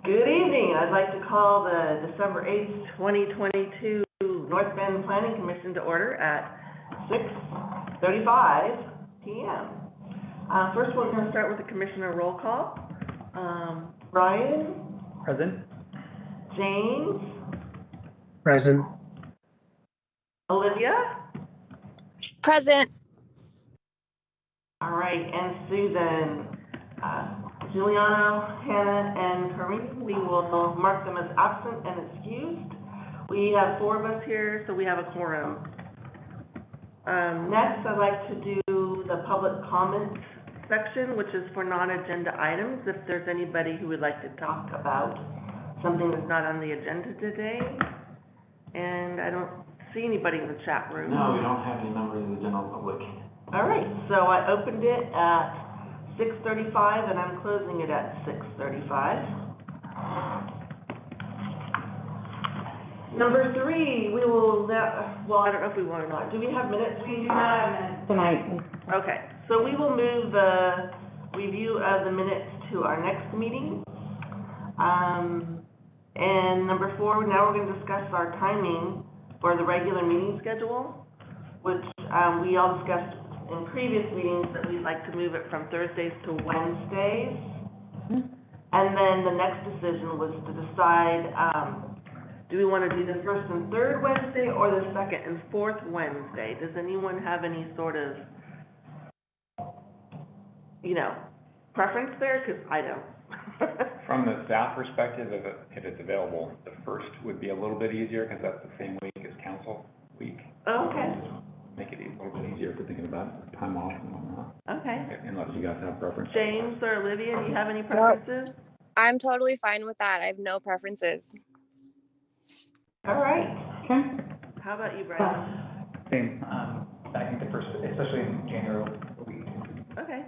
Good evening. I'd like to call the December 8th, 2022 North Bend Planning Commission to order at 6:35 p.m. First, we're going to start with the commissioner roll call. Brian? Present. James? Present. Olivia? Present. All right, and Susan. Giuliano, Hannah, and Kareem, we will mark them as absent and excused. We have 4 of us here, so we have a quorum. Next, I'd like to do the public comment section, which is for non-agenda items. If there's anybody who would like to talk about something that's not on the agenda today. And I don't see anybody in the chat room. No, we don't have any members of the general public. All right, so I opened it at 6:35, and I'm closing it at 6:35. Number 3, we will now, well, I don't know if we want or not. Do we have minutes? We do not have minutes tonight. Okay, so we will move the review of the minutes to our next meeting. And number 4, now we're going to discuss our timing for the regular meeting schedule, which we all discussed in previous meetings that we'd like to move it from Thursdays to Wednesdays. And then the next decision was to decide, do we want to do the first and third Wednesday or the second and fourth Wednesday? Does anyone have any sort of, preference there? Because I don't. From the staff perspective, if it's available, the first would be a little bit easier because that's the same week as council week. Okay. Make it a little bit easier for thinking about time off and whatnot. Okay. Unless you guys have preference. James or Olivia, do you have any preferences? I'm totally fine with that. I have no preferences. All right. Okay. How about you, Brian? Same. I think the first, especially in January week. Okay.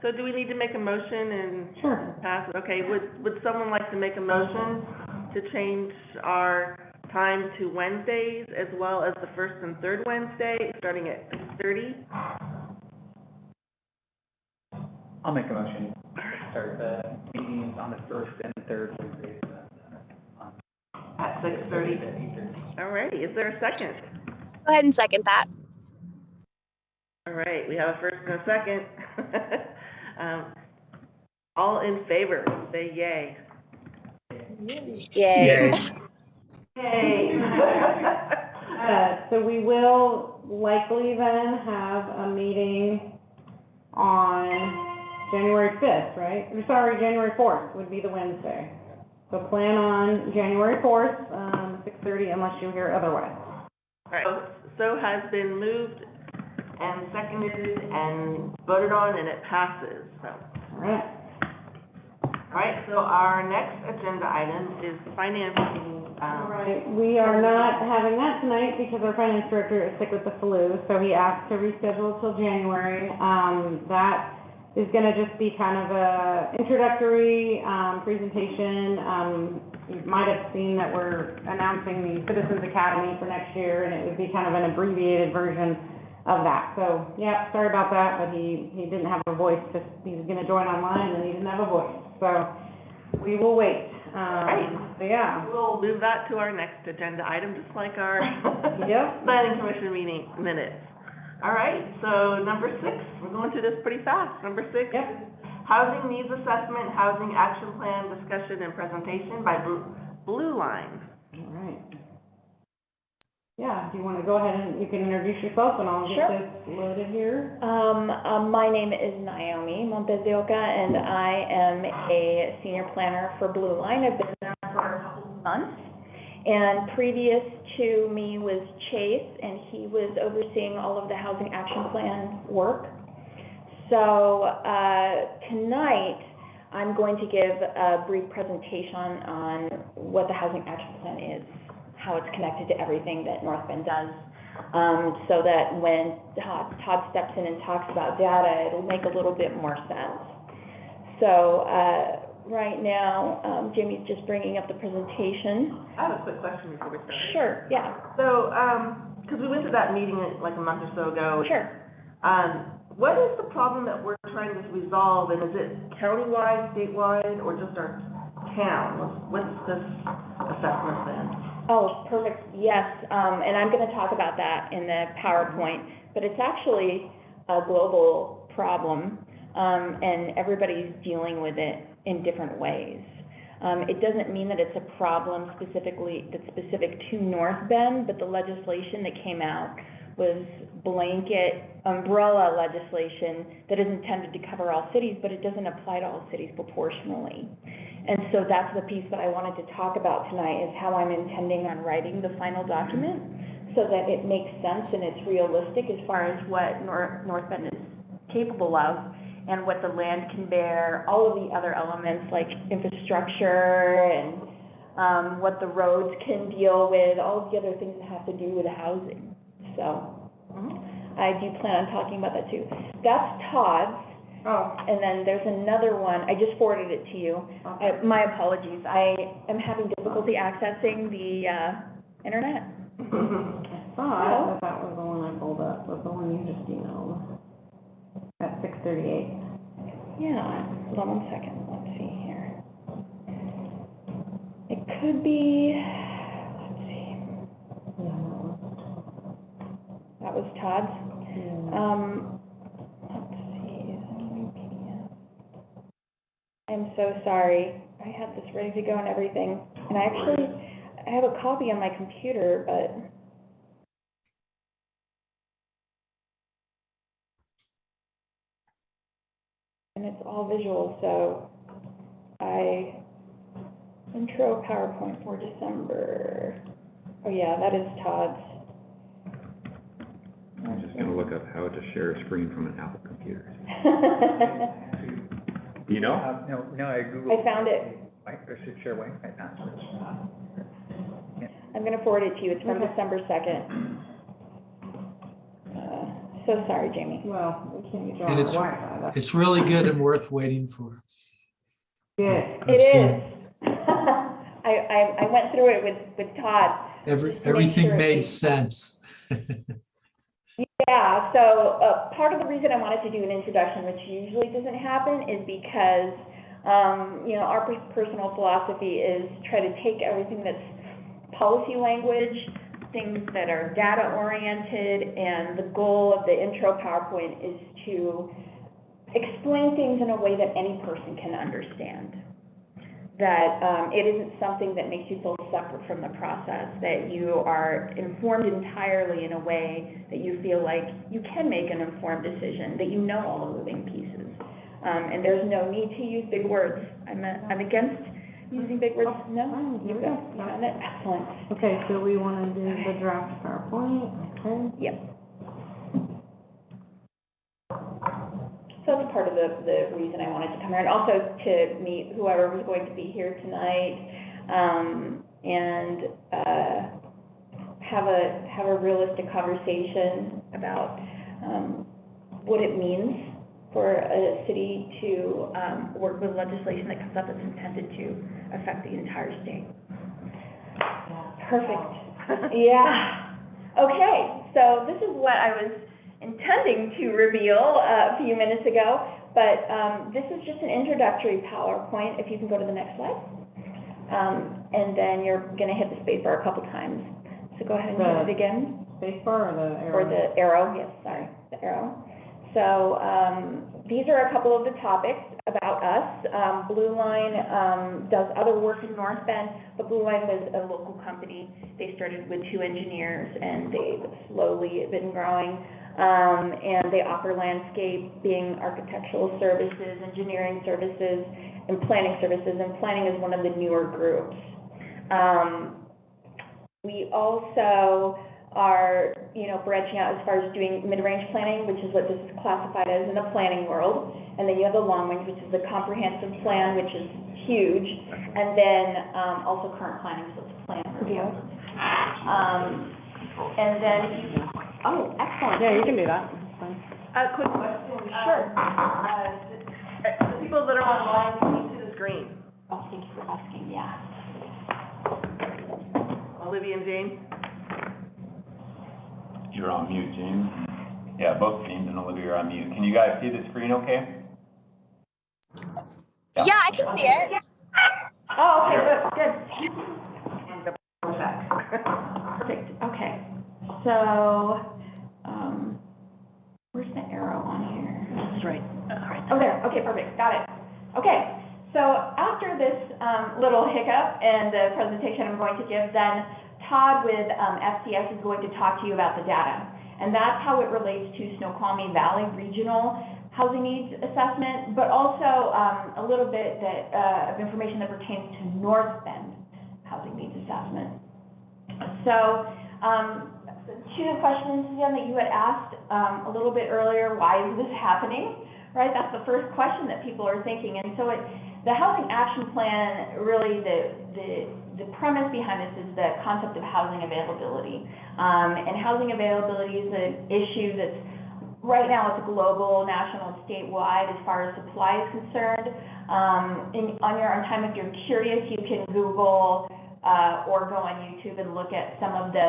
So do we need to make a motion and Sure. pass it? Okay. Would someone like to make a motion to change our time to Wednesdays as well as the first and third Wednesday, starting at 6:30? I'll make a motion. Start the meetings on the first and third Wednesdays. At 6:30. All right. Is there a second? Go ahead and second that. All right. We have a first and a second. All in favor, say yay. Yay. Yay. Yay. So we will likely then have a meeting on January 5th, right? Or sorry, January 4th would be the Wednesday. So plan on January 4th, 6:30, unless you hear otherwise. All right. So has been moved and seconded and voted on, and it passes. So. All right. All right, so our next agenda item is financing. All right, we are not having that tonight because our finance director is sick with the flu, so he asked to reschedule till January. That is gonna just be kind of a introductory, presentation. You might have seen that we're announcing the Citizens Academy for next year, and it would be kind of an abbreviated version of that. So, yeah, sorry about that, but he didn't have a voice, because he was gonna join online and he didn't have a voice. So, we will wait. Right. So, yeah. We'll move that to our next agenda item, just like our Yep. planning commission meeting minutes. All right, so number 6, we're going through this pretty fast. Number 6, Yep. housing needs assessment, housing action plan discussion and presentation by Blue Line. All right. Yeah, do you want to go ahead and you can introduce yourself and I'll get this loaded here? My name is Naomi Montes de Oca, and I am a senior planner for Blue Line. I've been there for a couple of months. And previous to me was Chase, and he was overseeing all of the housing action plan work. So tonight, I'm going to give a brief presentation on what the housing action plan is, how it's connected to everything that North Bend does, so that when Todd steps in and talks about data, it'll make a little bit more sense. So right now, Jamie's just bringing up the presentation. I have a quick question before we start. Sure, yeah. So, because we went to that meeting like a month or so ago. Sure. What is the problem that we're trying to resolve, and is it countywide, statewide, or just our town. What's this assessment then? Oh, perfect, yes, and I'm gonna talk about that in the PowerPoint, but it's actually a global problem, and everybody's dealing with it in different ways. It doesn't mean that it's a problem that's specific to North Bend, but the legislation that came out was blanket umbrella legislation that is intended to cover all cities, but it doesn't apply to all cities proportionally. And so that's the piece that I wanted to talk about tonight, is how I'm intending on writing the final document so that it makes sense and it's realistic as far as what North Bend is capable of and what the land can bear, all of the other elements like infrastructure and what the roads can deal with, all of the other things that have to do with housing. So I do plan on talking about that too. That's Todd's. Oh, And then there's another one, I just forwarded it to you. My apologies, I am having difficulty accessing the internet. I thought that was the one I pulled up, was the one you just emailed at 6:38. Yeah, hold on one second, let's see here. It could be, let's see, that was Todd's. Let's see, is it a new PDF? I'm so sorry, I had this ready to go and everything, and I have a copy on my computer, but and it's all visual, so intro PowerPoint for December. Oh yeah, that is Todd's. I'm just gonna look up how to share a screen from an Apple computer. Do you know? No, I Googled. I found it. Share Wi-Fi password. I'm gonna forward it to you, it's from December 2nd. So sorry, Jamie. Well, we can't get you on And the it's- Wi-Fi, that's It's really good and worth waiting for. good. I've It seen is. I went through it with Todd. Everything sure made it- sense. Yeah, so part of the reason I wanted to do an introduction, which usually doesn't happen, is because, our personal philosophy is try to take everything that's policy language, things that are data-oriented, and the goal of the intro PowerPoint is to explain things in a way that any person can understand. That it isn't something that makes you feel separate from the process, that you are informed entirely in a way that you feel like you can make an informed decision, that you know all the moving pieces. And there's no need to use big words. I'm against using big words. No, Here you we go. found it, excellent. Okay, so we wanna do the draft PowerPoint, okay? Yep. So that's part of the reason I wanted to come here, and also to meet whoever was going to be here tonight, and have a realistic conversation about what it means for a city to work with legislation that comes up that's intended to affect the entire state. Perfect. Yeah. Okay, so this is what I was intending to reveal a few minutes ago, but this is just an introductory PowerPoint. If you can go to the next slide. And then you're gonna hit the spacebar a couple times. So go ahead and hit it again. Spacebar or the arrow? Or the arrow, yes, sorry, the arrow. So these are a couple of the topics about us. Blue Line does other work in North Bend, but Blue Line was a local company. They started with 2 engineers, and they've slowly been growing. And they offer landscaping, architectural services, engineering services, and planning services. And planning is one of the newer groups. We also are, branching out as far as doing mid-range planning, which is what this is classified as in the planning world. And then you have the long range, which is the comprehensive plan, which is huge. And then also current planning, so it's plan review. And then, oh, excellent. Yeah, you can do that. That's fine. Quick question. Sure. The people that are online, can you see the screen? Oh, thank you for asking, yeah. Olivia and James? You're on mute, James. Yeah, both James and Olivia are on mute. Can you guys see the screen okay? Yeah, I can see it. Oh, okay, good. Perfect, okay. So, where's the arrow on here? That's right, right. Oh, there, okay, perfect, got it. Okay, so after this, little hiccup and the presentation I'm going to give, then Todd with, FCS is going to talk to you about the data. And that's how it relates to Snoqualmie Valley Regional Housing Needs Assessment, but also, a little bit of information that pertains to North Bend Housing Needs Assessment. So, to the questions, again, that you had asked, a little bit earlier, why is this happening, right? That's the first question that people are thinking. And so the Housing Action Plan, really the premise behind this is the concept of housing availability. And housing availability is an issue that's, right now, it's global, national, and statewide as far as supply is concerned. On your own time, if you're curious, you can Google or go on YouTube and look at some of the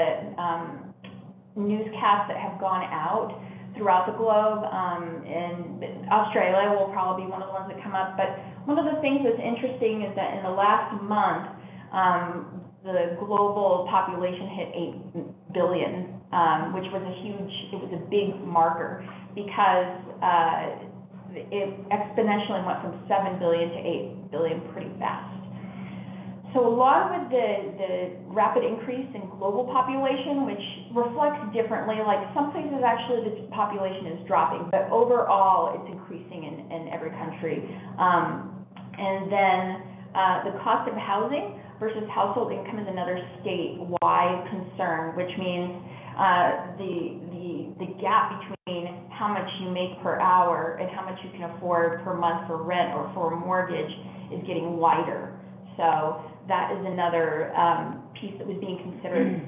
newscasts that have gone out throughout the globe. And Australia will probably be one of the ones that come up. But one of the things that's interesting is that in the last month, the global population hit 8 billion, which was it was a big marker because it exponentially went from 7 billion to 8 billion pretty fast. So along with the rapid increase in global population, which reflects differently, like some places actually the population is dropping, but overall it's increasing in every country. And then the cost of housing versus household income is another statewide concern, which means the gap between how much you make per hour and how much you can afford per month for rent or for a mortgage is getting wider. So that is another piece that was being considered.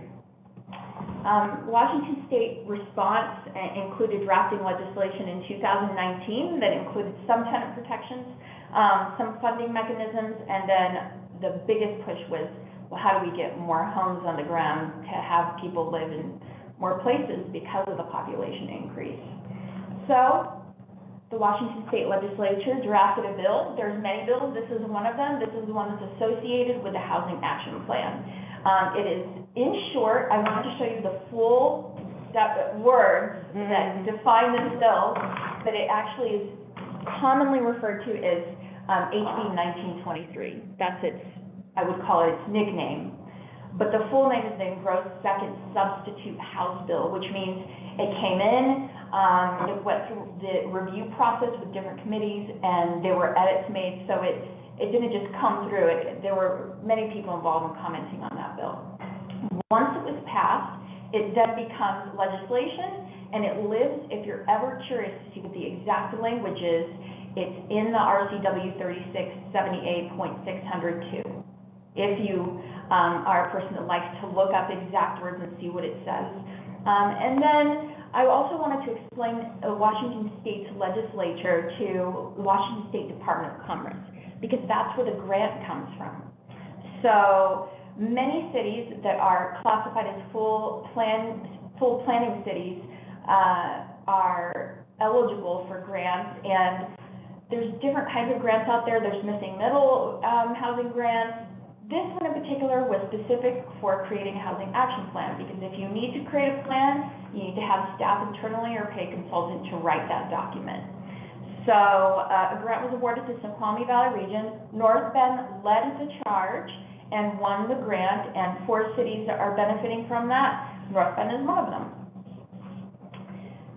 Washington State response included drafting legislation in 2019 that included some tenant protections, some funding mechanisms, and then the biggest push was, well, how do we get more homes on the ground to have people live in more places because of the population increase. So the Washington State Legislature drafted a bill. There's many bills. This is one of them. This is the one that's associated with the Housing Action Plan. It is, in short, I wanted to show you the full words that define this bill, but it actually is commonly referred to as HB 1923. That's its, I would call it its nickname. But the full name is the Engrossed Second Substitute House Bill, which means it came in, it went through the review process with different committees, and there were edits made, so it didn't just come through. There were many people involved in commenting on that bill. Once it was passed, it then becomes legislation, and it lives, if you're ever curious to see what the exact language is, it's in the RCW 3678.602. If you are a person that likes to look up exact words and see what it says. And then I also wanted to explain Washington State's legislature to the Washington State Department of Commerce, because that's where the grant comes from. So many cities that are classified as full planning cities are eligible for grants, and there's different kinds of grants out there. There's missing middle housing grants. This one in particular was specific for creating a housing action plan, because if you need to create a plan, you need to have staff internally or pay a consultant to write that document. So a grant was awarded to Snoqualmie Valley Region. North Bend led the charge and won the grant, and 4 cities are benefiting from that. North Bend is one of them.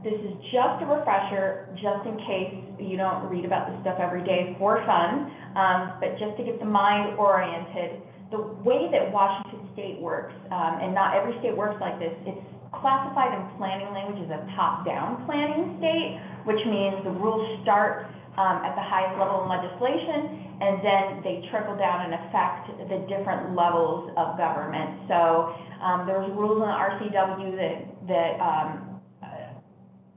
This is just a refresher, just in case you don't read about this stuff every day for fun, but just to get the mind oriented. The way that Washington State works, and not every state works like this, it's classified in planning language as a top-down planning state, which means the rules start at the highest level in legislation, and then they trickle down and affect the different levels of government. So there's rules in the RCW that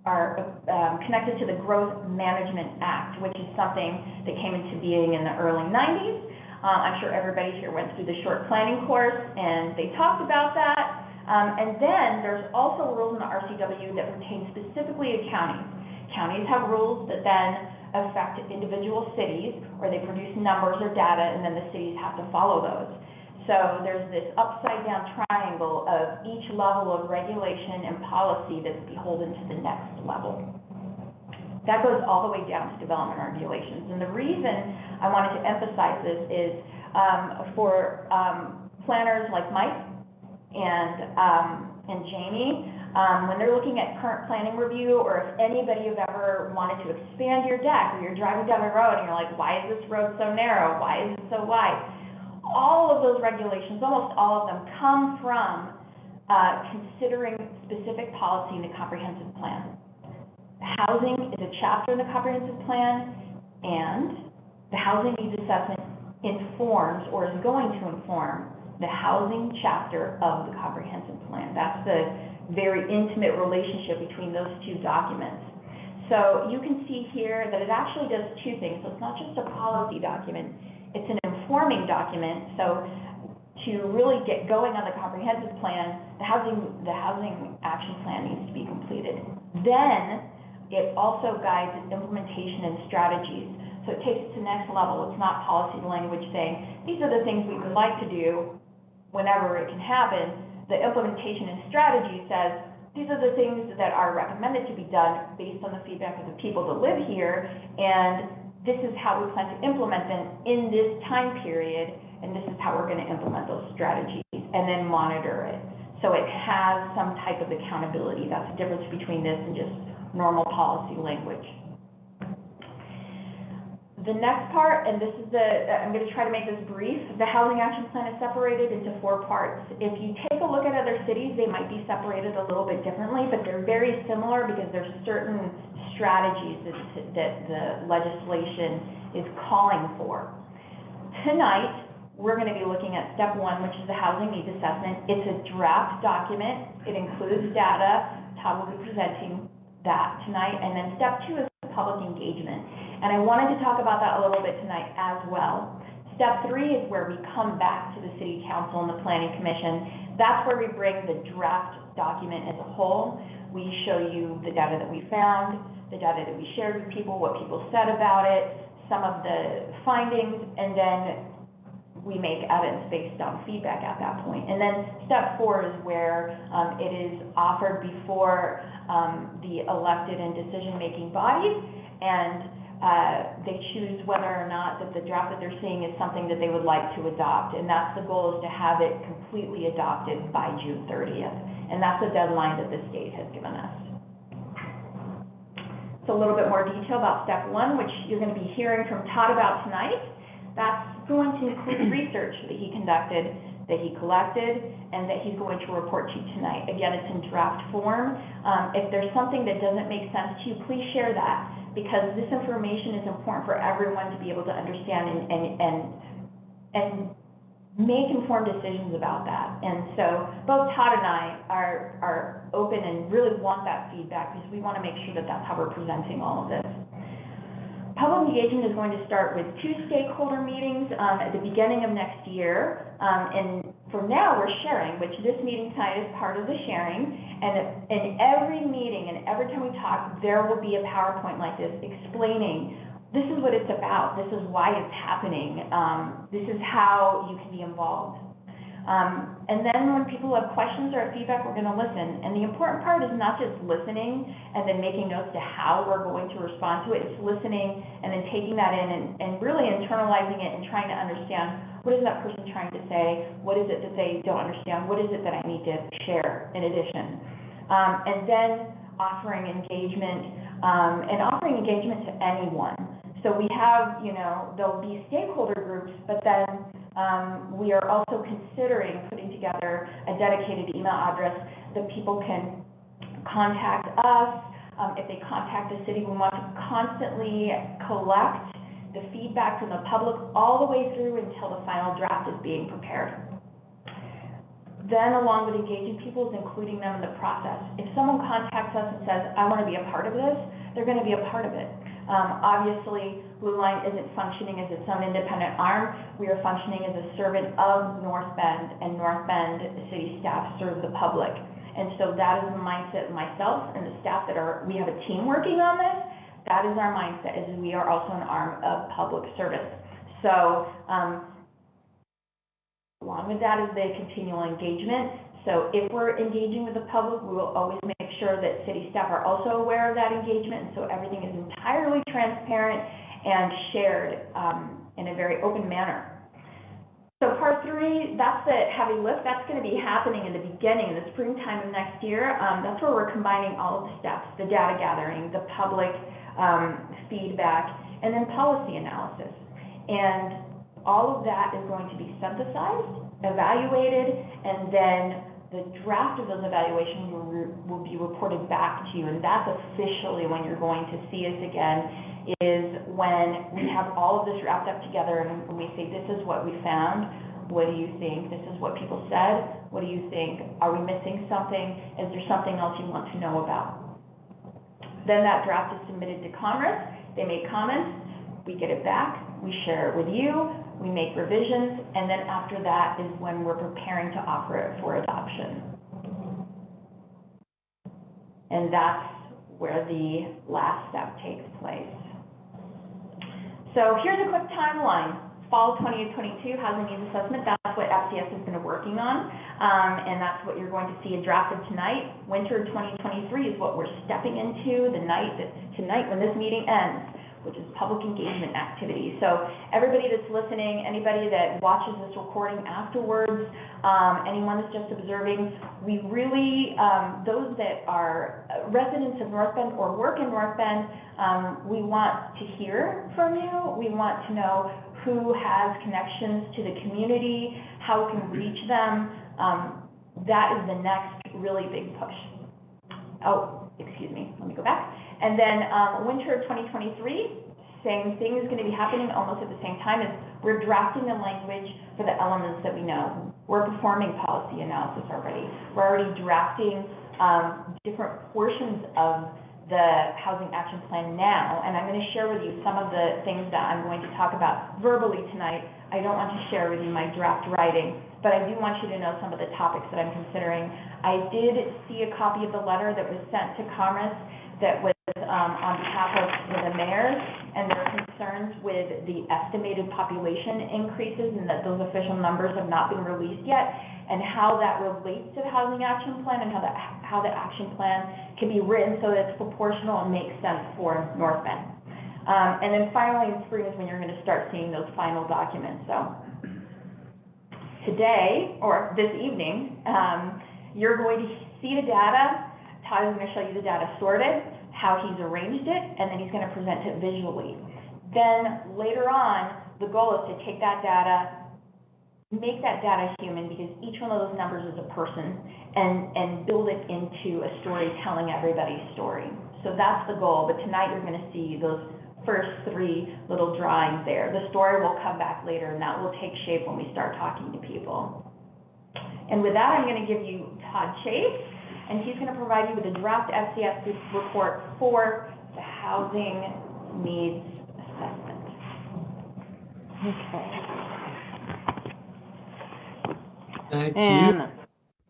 are connected to the Growth Management Act, which is something that came into being in the early 90s. I'm sure everybody here went through the short planning course, and they talked about that. And then there's also rules in the RCW that pertain specifically to counties. Counties have rules that then affect individual cities, or they produce numbers or data, and then the cities have to follow those. So there's this upside-down triangle of each level of regulation and policy that's beholden to the next level. That goes all the way down to development regulations. And the reason I wanted to emphasize this is for planners like Mike and Jamie, when they're looking at current planning review, or if anybody have ever wanted to expand your deck, or you're driving down the road and you're like, why is this road so narrow? Why is it so wide? All of those regulations, almost all of them, come from considering specific policy in the comprehensive plan. Housing is a chapter in the comprehensive plan, and the housing needs assessment informs, or is going to inform, the housing chapter of the comprehensive plan. That's the very intimate relationship between those two documents. So you can see here that it actually does two things. So it's not just a policy document, it's an informing document. So to really get going on the comprehensive plan, the housing action plan needs to be completed. Then it also guides implementation and strategies. So it takes it to the next level. It's not policy language saying, these are the things we would like to do whenever it can happen. The implementation and strategy says, these are the things that are recommended to be done based on the feedback of the people that live here, and this is how we plan to implement them in this time period, and this is how we're going to implement those strategies, and then monitor it. So it has some type of accountability. That's the difference between this and just normal policy language. The next part, and this is I'm going to try to make this brief, the housing action plan is separated into 4 parts. If you take a look at other cities, they might be separated a little bit differently, but they're very similar because there's certain strategies that the legislation is calling for. Tonight, we're going to be looking at step 1, which is the housing needs assessment. It's a draft document. It includes data. Todd will be presenting that tonight. And then step 2 is public engagement. And I wanted to talk about that a little bit tonight as well. Step 3 is where we come back to the City Council and the Planning Commission. That's where we bring the draft document as a whole. We show you the data that we found, the data that we shared with people, what people said about it, some of the findings, and then we make evidence based on feedback at that point. And then step 4 is where it is offered before the elected and decision-making bodies, and they choose whether or not that the draft that they're seeing is something that they would like to adopt. And that's the goal, is to have it completely adopted by June 30th. And that's the deadline that the state has given us. So a little bit more detail about step 1, which you're going to be hearing from Todd about tonight. That's going to include research that he conducted, that he collected, and that he's going to report to you tonight. Again, it's in draft form. If there's something that doesn't make sense to you, please share that, because this information is important for everyone to be able to understand and make informed decisions about that. And so both Todd and I are open and really want that feedback, because we want to make sure that that's how we're presenting all of this. Public engagement is going to start with 2 stakeholder meetings at the beginning of next year. And for now, we're sharing, which this meeting tonight is part of the sharing. And in every meeting and every time we talk, there will be a PowerPoint like this explaining, this is what it's about, this is why it's happening, this is how you can be involved. And then when people have questions or feedback, we're going to listen. And the important part is not just listening and then making notes to how we're going to respond to it. It's listening and then taking that in and really internalizing it and trying to understand, what is that person trying to say? What is it that they don't understand? What is it that I need to share in addition? And then offering engagement, and offering engagement to anyone. So we have, there'll be stakeholder groups, but then we are also considering putting together a dedicated email address that people can contact us. If they contact the city, we want to constantly collect the feedback from the public all the way through until the final draft is being prepared. Then, along with engaging people, is including them in the process. If someone contacts us and says, I want to be a part of this, they're going to be a part of it. Obviously, Blue Line isn't functioning as its own independent arm. We are functioning as a servant of North Bend, and North Bend city staff serve the public. And so that is the mindset of myself and the staff we have a team working on this, That is our mindset, is we are also an arm of public service. So, along with that is the continual engagement. So if we're engaging with the public, we will always make sure that city staff are also aware of that engagement, and so everything is entirely transparent and shared in a very open manner. So part 3, that's the heavy lift. That's going to be happening in the beginning, in the springtime of next year. That's where we're combining all of the steps, the data gathering, the public feedback, and then policy analysis. And all of that is going to be synthesized, evaluated, and then the draft of those evaluations will be reported back to you. And that's officially when you're going to see us again, is when we have all of this wrapped up together and we say, this is what we found. What do you think? This is what people said. What do you think? Are we missing something? Is there something else you want to know about? Then that draft is submitted to Commerce. They make comments. We get it back. We share it with you. We make revisions. And then after that is when we're preparing to offer it for adoption. And that's where the last step takes place. So here's a quick timeline. Fall 2022 Housing Needs Assessment, that's what FCS has been working on, and that's what you're going to see drafted tonight. Winter 2023 is what we're stepping into tonight when this meeting ends, which is public engagement activity. So everybody that's listening, anybody that watches this recording afterwards, anyone that's just observing, we really, those that are residents of North Bend or work in North Bend, we want to hear from you. We want to know who has connections to the community, how we can reach them. That is the next really big push. Oh, excuse me, let me go back. And then winter 2023, same thing is going to be happening almost at the same time as we're drafting the language for the elements that we know. We're performing policy analysis already. We're already drafting different portions of the Housing Action Plan now, and I'm going to share with you some of the things that I'm going to talk about verbally tonight. I don't want to share with you my draft writing, but I do want you to know some of the topics that I'm considering. I did see a copy of the letter that was sent to Commerce that was on behalf of the mayors and their concerns with the estimated population increases and that those official numbers have not been released yet, and how that relates to the Housing Action Plan and how the action plan can be written so that it's proportional and makes sense for North Bend. And then finally in spring is when you're going to start seeing those final documents. So today, or this evening, you're going to see the data. Todd is going to show you the data sorted, how he's arranged it, and then he's going to present it visually. Then later on, the goal is to take that data, make that data human, because each one of those numbers is a person, and build it into a story telling everybody's story. So that's the goal, but tonight you're going to see those first 3 little drawings there. The story will come back later, and that will take shape when we start talking to people. And with that, I'm going to give you Todd Chase, and he's going to provide you with a draft FCS report for the Housing Needs Assessment. Okay. Thank And you.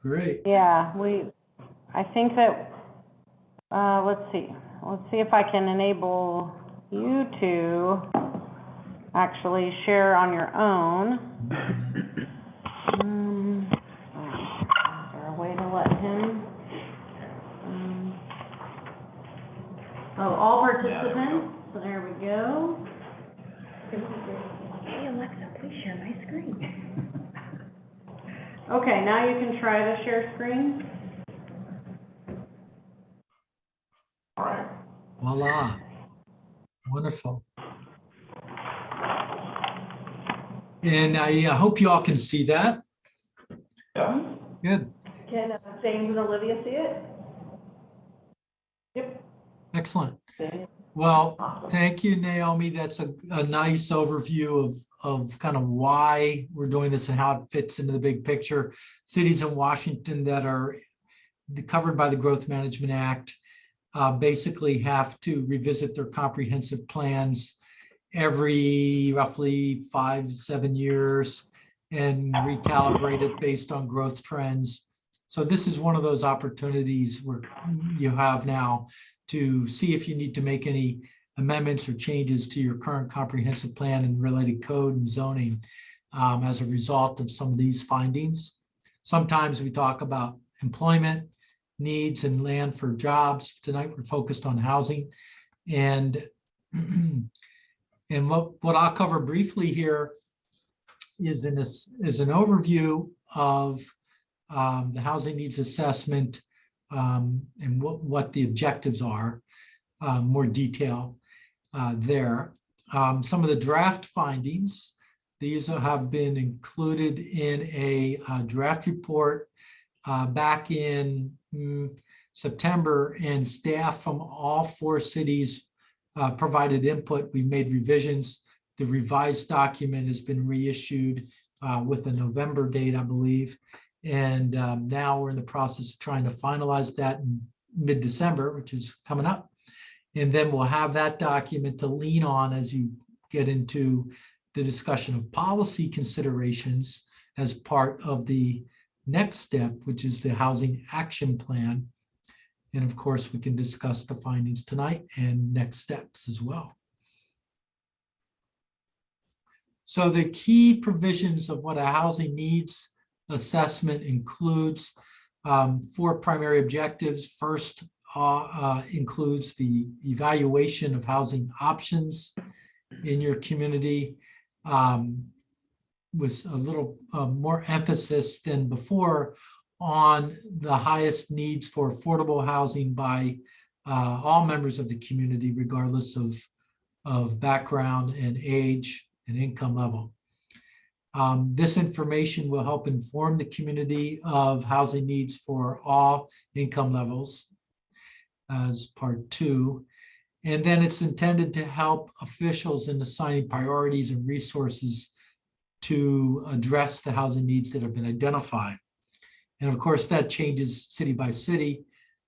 Great. yeah, I think that, let's see if I can enable you to actually share on your own. Is there a way to let him? All participants, so there we go. Hey Alexa, please share my screen. Okay, now you can try to share screen. All right. Voila. Wonderful. And I hope you all can see that. Yeah. Good. Can James and Olivia see it? Excellent. Well, thank you, Naomi. That's a nice overview of kind of why we're doing this and how it fits into the big picture. Cities in Washington that are covered by the Growth Management Act basically have to revisit their comprehensive plans every roughly 5 to 7 years and recalibrate it based on growth trends. So this is one of those opportunities where you have now to see if you need to make any amendments or changes to your current comprehensive plan and related code and zoning as a result of some of these findings. Sometimes we talk about employment needs and land for jobs. Tonight we're focused on housing. And what I'll cover briefly here is an overview of the housing needs assessment and what the objectives are, more detail there. Some of the draft findings, these have been included in a draft report back in September, and staff from all 4 cities provided input. We made revisions. The revised document has been reissued with a November date, I believe. And now we're in the process of trying to finalize that in mid-December, which is coming up. And then we'll have that document to lean on as you get into the discussion of policy considerations as part of the next step, which is the housing action plan. And of course, we can discuss the findings tonight and next steps as well. So the key provisions of what a housing needs assessment includes 4 primary objectives. First includes the evaluation of housing options in your community with a little more emphasis than before on the highest needs for affordable housing by all members of the community, regardless of background and age and income level. This information will help inform the community of housing needs for all income levels as part 2. And then it's intended to help officials in assigning priorities and resources to address the housing needs that have been identified. And of course, that changes city by city.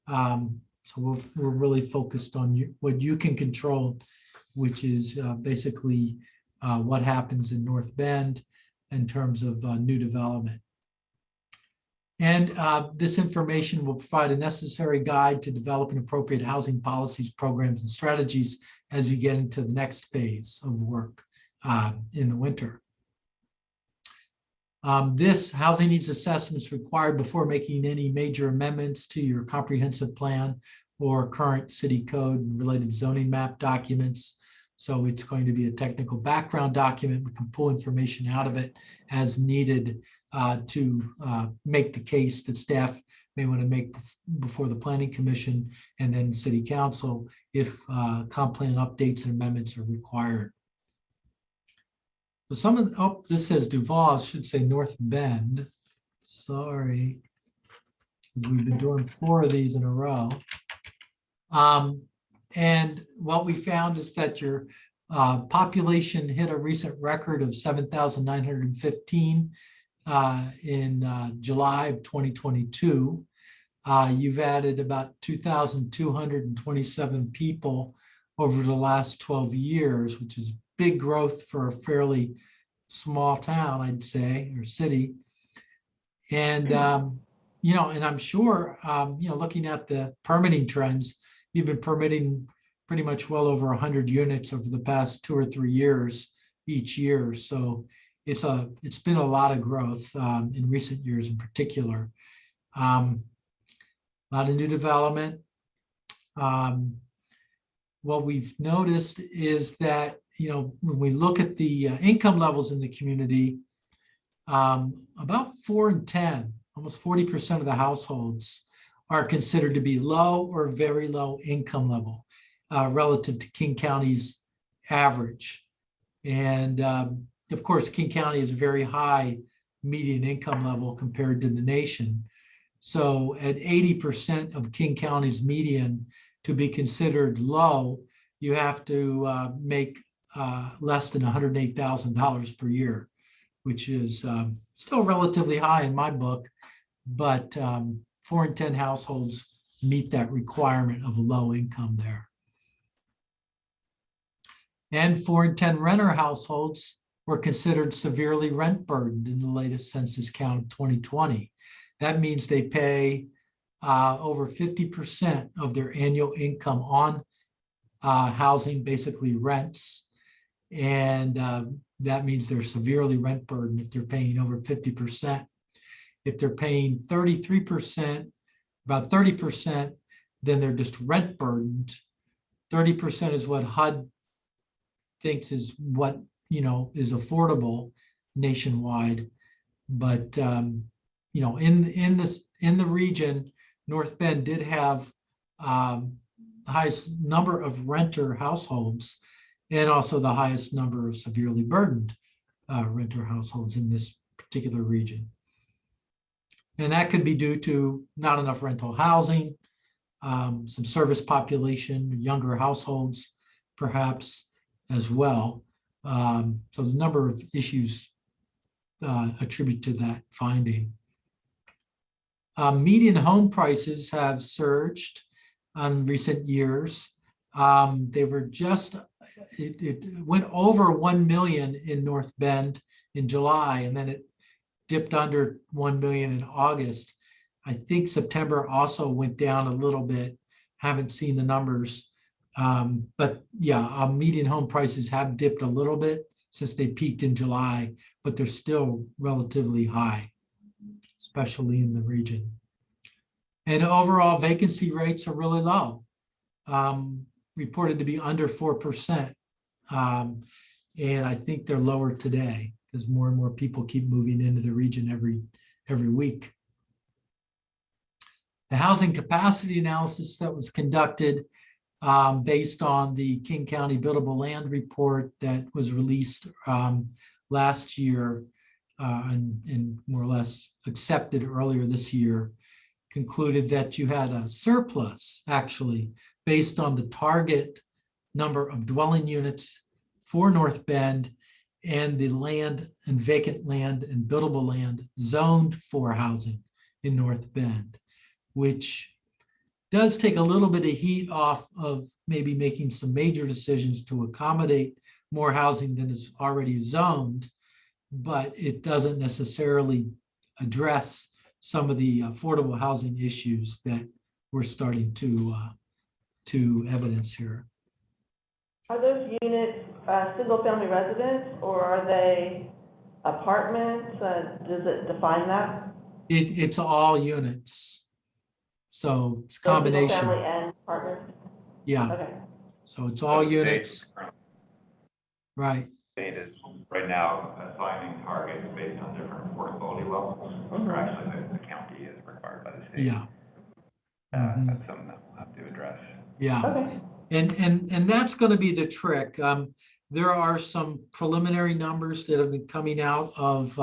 So we're really focused on what you can control, which is basically what happens in North Bend in terms of new development. And this information will provide a necessary guide to develop an appropriate housing policies, programs, and strategies as you get into the next phase of work in the winter. This housing needs assessment is required before making any major amendments to your comprehensive plan or current city code and related zoning map documents. So it's going to be a technical background document. We can pull information out of it as needed to make the case that staff may want to make before the Planning Commission and then City Council if comp plan updates and amendments are required. So some of the, this says Duval, it should say North Bend. Sorry, we've been doing 4 of these in a row. And what we found is that your population hit a recent record of 7,915 in July of 2022. You've added about 2,227 people over the last 12 years, which is big growth for a fairly small town, I'd say, or city. And, you know, and I'm sure, you know, looking at the permitting trends, you've been permitting pretty much well over 100 units over the past 2 or 3 years each year. So it's been a lot of growth in recent years in particular. A lot of new development. What we've noticed is that, you know, when we look at the income levels in the community, about 4 in 10, almost 40% of the households are considered to be low or very low income level relative to King County's average. And of course, King County is a very high median income level compared to the nation. So at 80% of King County's median to be considered low, you have to make less than $108,000 per year, which is still relatively high in my book, but 4 in 10 households meet that requirement of a low income there. And 4 in 10 renter households were considered severely rent burdened in the latest census count of 2020. That means they pay over 50% of their annual income on housing, basically rents. And that means they're severely rent burdened if they're paying over 50%. If they're paying 33%, about 30%, then they're just rent burdened. 30% is what HUD thinks is what, is affordable nationwide. But, in the region, North Bend did have the highest number of renter households and also the highest number of severely burdened renter households in this particular region. And that could be due to not enough rental housing, some service population, younger households, perhaps as well. So the number of issues attribute to that finding. Median home prices have surged in recent years. They were it went over 1 million in North Bend in July, and then it dipped under 1 million in August. I think September also went down a little bit. Haven't seen the numbers. But yeah, median home prices have dipped a little bit since they peaked in July, but they're still relatively high, especially in the region. And overall vacancy rates are really low, reported to be under 4%. And I think they're lower today because more and more people keep moving into the region every week. The housing capacity analysis that was conducted based on the King County Buildable Land Report that was released last year and more or less accepted earlier this year, concluded that you had a surplus, actually, based on the target number of dwelling units for North Bend and the land and vacant land and buildable land zoned for housing in North Bend, which does take a little bit of heat off of maybe making some major decisions to accommodate more housing than is already zoned, but it doesn't necessarily address some of the affordable housing issues that we're starting to evidence here. Are those units single-family residence, or are they apartments? Does it define that? It's all units. So it's a combination. Single-family and apartments? Yeah. Okay. So it's all units. Right. State is right now assigning targets based on different affordability levels, or actually the county is required by the state. Yeah. That's something that we'll have to address. Yeah. Okay. And that's going to be the trick. There are some preliminary numbers that have been coming out of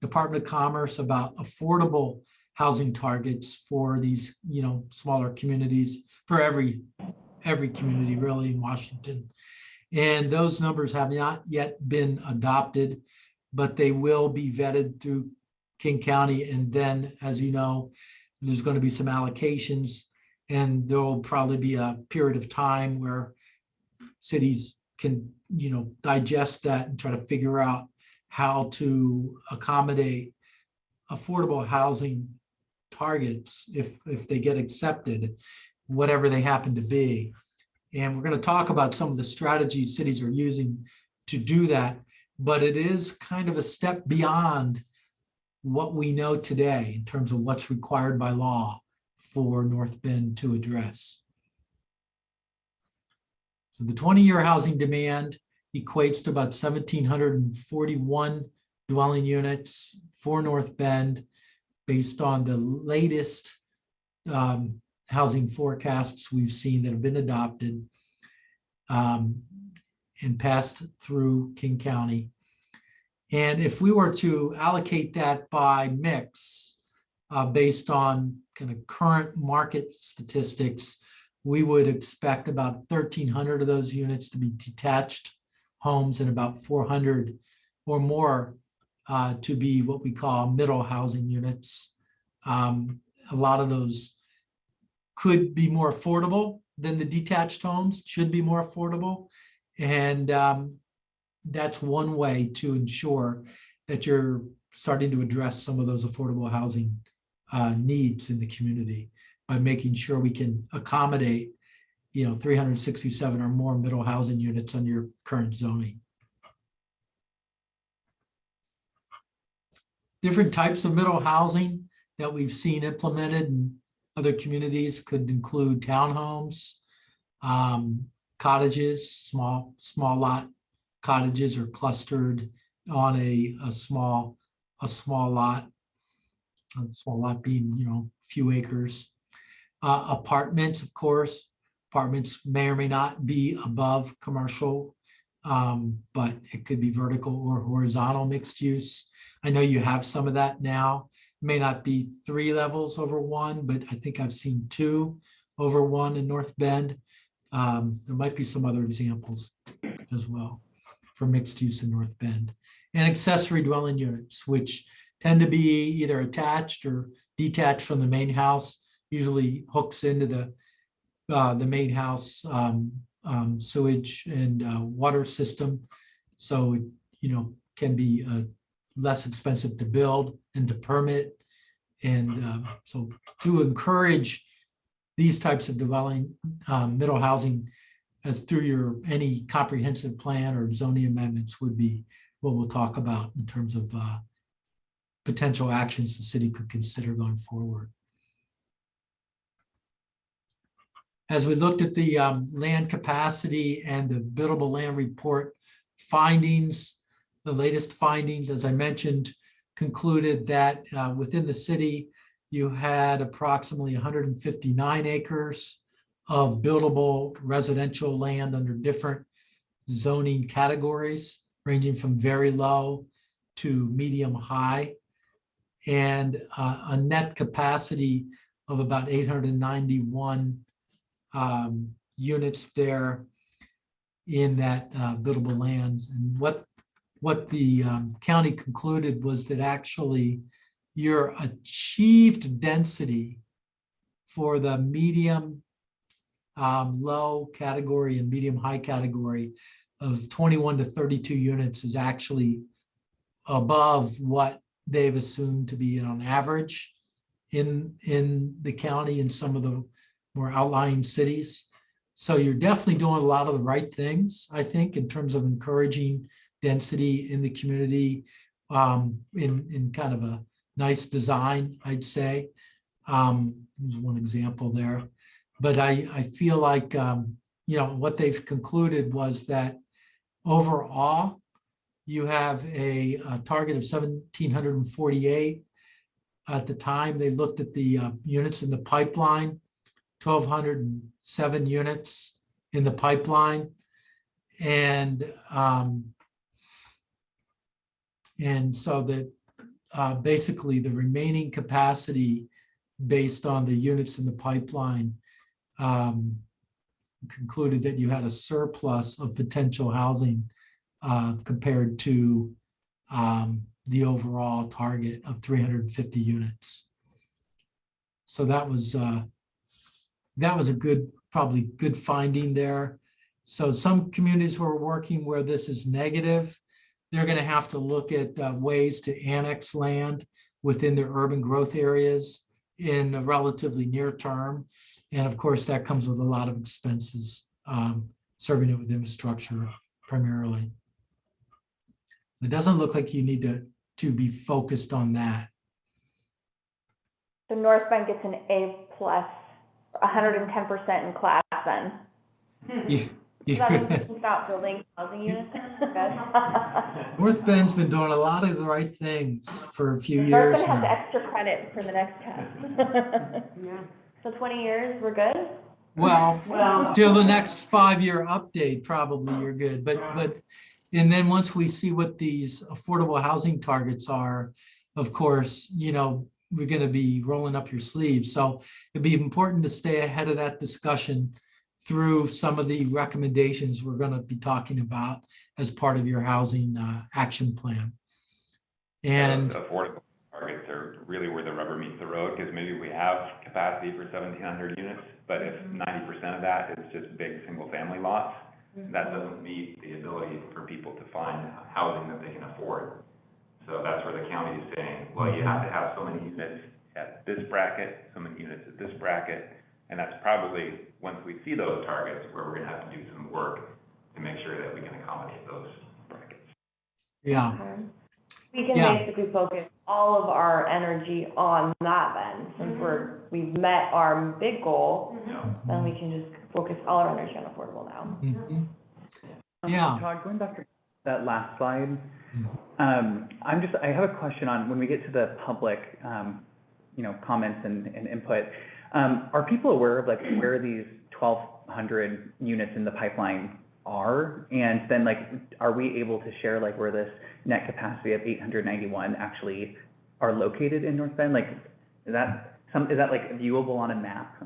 Department of Commerce about affordable housing targets for these, smaller communities, for every community really in Washington. And those numbers have not yet been adopted, but they will be vetted through King County. And then, as you know, there's going to be some allocations, and there'll probably be a period of time where cities can, digest that and try to figure out how to accommodate affordable housing targets if they get accepted, whatever they happen to be. And we're going to talk about some of the strategies cities are using to do that, but it is kind of a step beyond what we know today in terms of what's required by law for North Bend to address. So the 20-year housing demand equates to about 1,741 dwelling units for North Bend based on the latest housing forecasts we've seen that have been adopted and passed through King County. And if we were to allocate that by mix based on kind of current market statistics, we would expect about 1,300 of those units to be detached homes and about 400 or more to be what we call middle housing units. A lot of those could be more affordable than the detached homes, should be more affordable. And that's one way to ensure that you're starting to address some of those affordable housing needs in the community by making sure we can accommodate 367 or more middle housing units under your current zoning. Different types of middle housing that we've seen implemented in other communities could include townhomes, cottages, small lot cottages are clustered on a small lot being, a few acres. Apartments, of course, apartments may or may not be above commercial, but it could be vertical or horizontal mixed use. I know you have some of that now. It may not be 3 levels over 1, but I think I've seen 2 over 1 in North Bend. There might be some other examples as well for mixed use in North Bend. And accessory dwelling units, which tend to be either attached or detached from the main house, usually hooks into the main house sewage and water system. So, can be less expensive to build and to permit. And so to encourage these types of dwelling, middle housing as through any comprehensive plan or zoning amendments would be what we'll talk about in terms of potential actions the city could consider going forward. As we looked at the land capacity and the buildable land report findings, the latest findings, as I mentioned, concluded that within the city, you had approximately 159 acres of buildable residential land under different zoning categories, ranging from very low to medium high, and a net capacity of about 891 units there in that buildable lands. And what the county concluded was that actually your achieved density for the medium low category and medium high category of 21 to 32 units is actually above what they've assumed to be on average in the county and some of the more outlying cities. So you're definitely doing a lot of the right things, I think, in terms of encouraging density in the community in kind of a nice design, I'd say. There's one example there. But I feel like, what they've concluded was that overall, you have a target of 1,748. At the time, they looked at the units in the pipeline, 1,207 units in the pipeline. And so that basically the remaining capacity based on the units in the pipeline concluded that you had a surplus of potential housing compared to the overall target of 350 units. So that was a probably good finding there. So some communities who are working where this is negative, they're going to have to look at ways to annex land within their urban growth areas in a relatively near term. And of course, that comes with a lot of expenses, serving it with infrastructure primarily. It doesn't look like you need to be focused on that. So North Bend gets an A+, 110% in class then. Does that mean we can stop building housing units? North Bend's been doing a lot of the right things for a few North years Bend has now. extra credit for the next test. Yeah. So 20 years, we're good? Well, Well, till the next 5-year update, probably you're good. And then once we see what these affordable housing targets are, of course, we're going to be rolling up your sleeves. So it'd be important to stay ahead of that discussion through some of the recommendations we're going to be talking about as part of your housing action plan. And Those affordable targets are really where the rubber meets the road, because maybe we have capacity for 1,700 units, but if 90% of that is just big single-family lots, that doesn't meet the ability for people to find housing that they can afford. So that's where the county is saying, well, you have to have so many units at this bracket, so many units at this bracket. And that's probably, once we see those targets, where we're gonna have to do some work to make sure that we can accommodate those brackets. Yeah, We can Yeah. basically focus all of our energy on that then, since we've met our big goal, then we can just focus all our energy on affordable now. Mhm. Yeah. Todd, going back to that last slide, I have a question on, when we get to the public, comments and input, are people aware of like where these 1,200 units in the pipeline are? And then like, are we able to share like where this net capacity of 891 actually are located in North Bend? Like, is that like viewable on a map?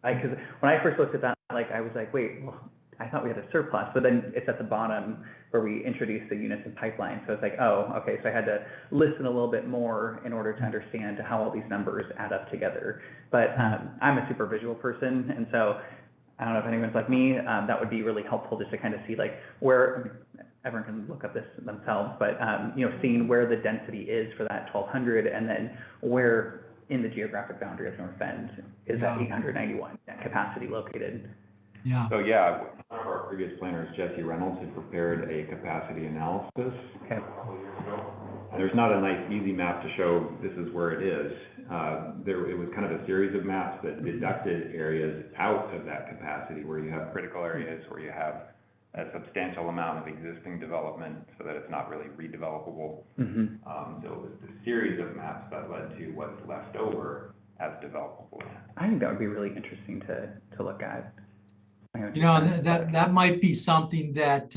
Because when I first looked at that, like, I was like, wait, well, I thought we had a surplus, but then it's at the bottom where we introduced the units in pipeline. So it's like, oh, okay, so I had to listen a little bit more in order to understand how all these numbers add up together. But I'm a super visual person, and so I don't know if anyone's like me, that would be really helpful just to kind of see like where, everyone can look up this themselves, but seeing where the density is for that 1,200, and then where in the geographic boundary of North Bend is that 891 net capacity located. Yeah. So yeah, one of our previous planners, Jesse Reynolds, had prepared a capacity analysis Okay. a couple years ago. And there's not a nice, easy map to show this is where it is. It was kind of a series of maps that deducted areas out of that capacity, where you have critical areas, where you have a substantial amount of existing development, so that it's not really redevelopable. So it was the series of maps that led to what's left over as developable land. I think that would be really interesting to look at. That might be something that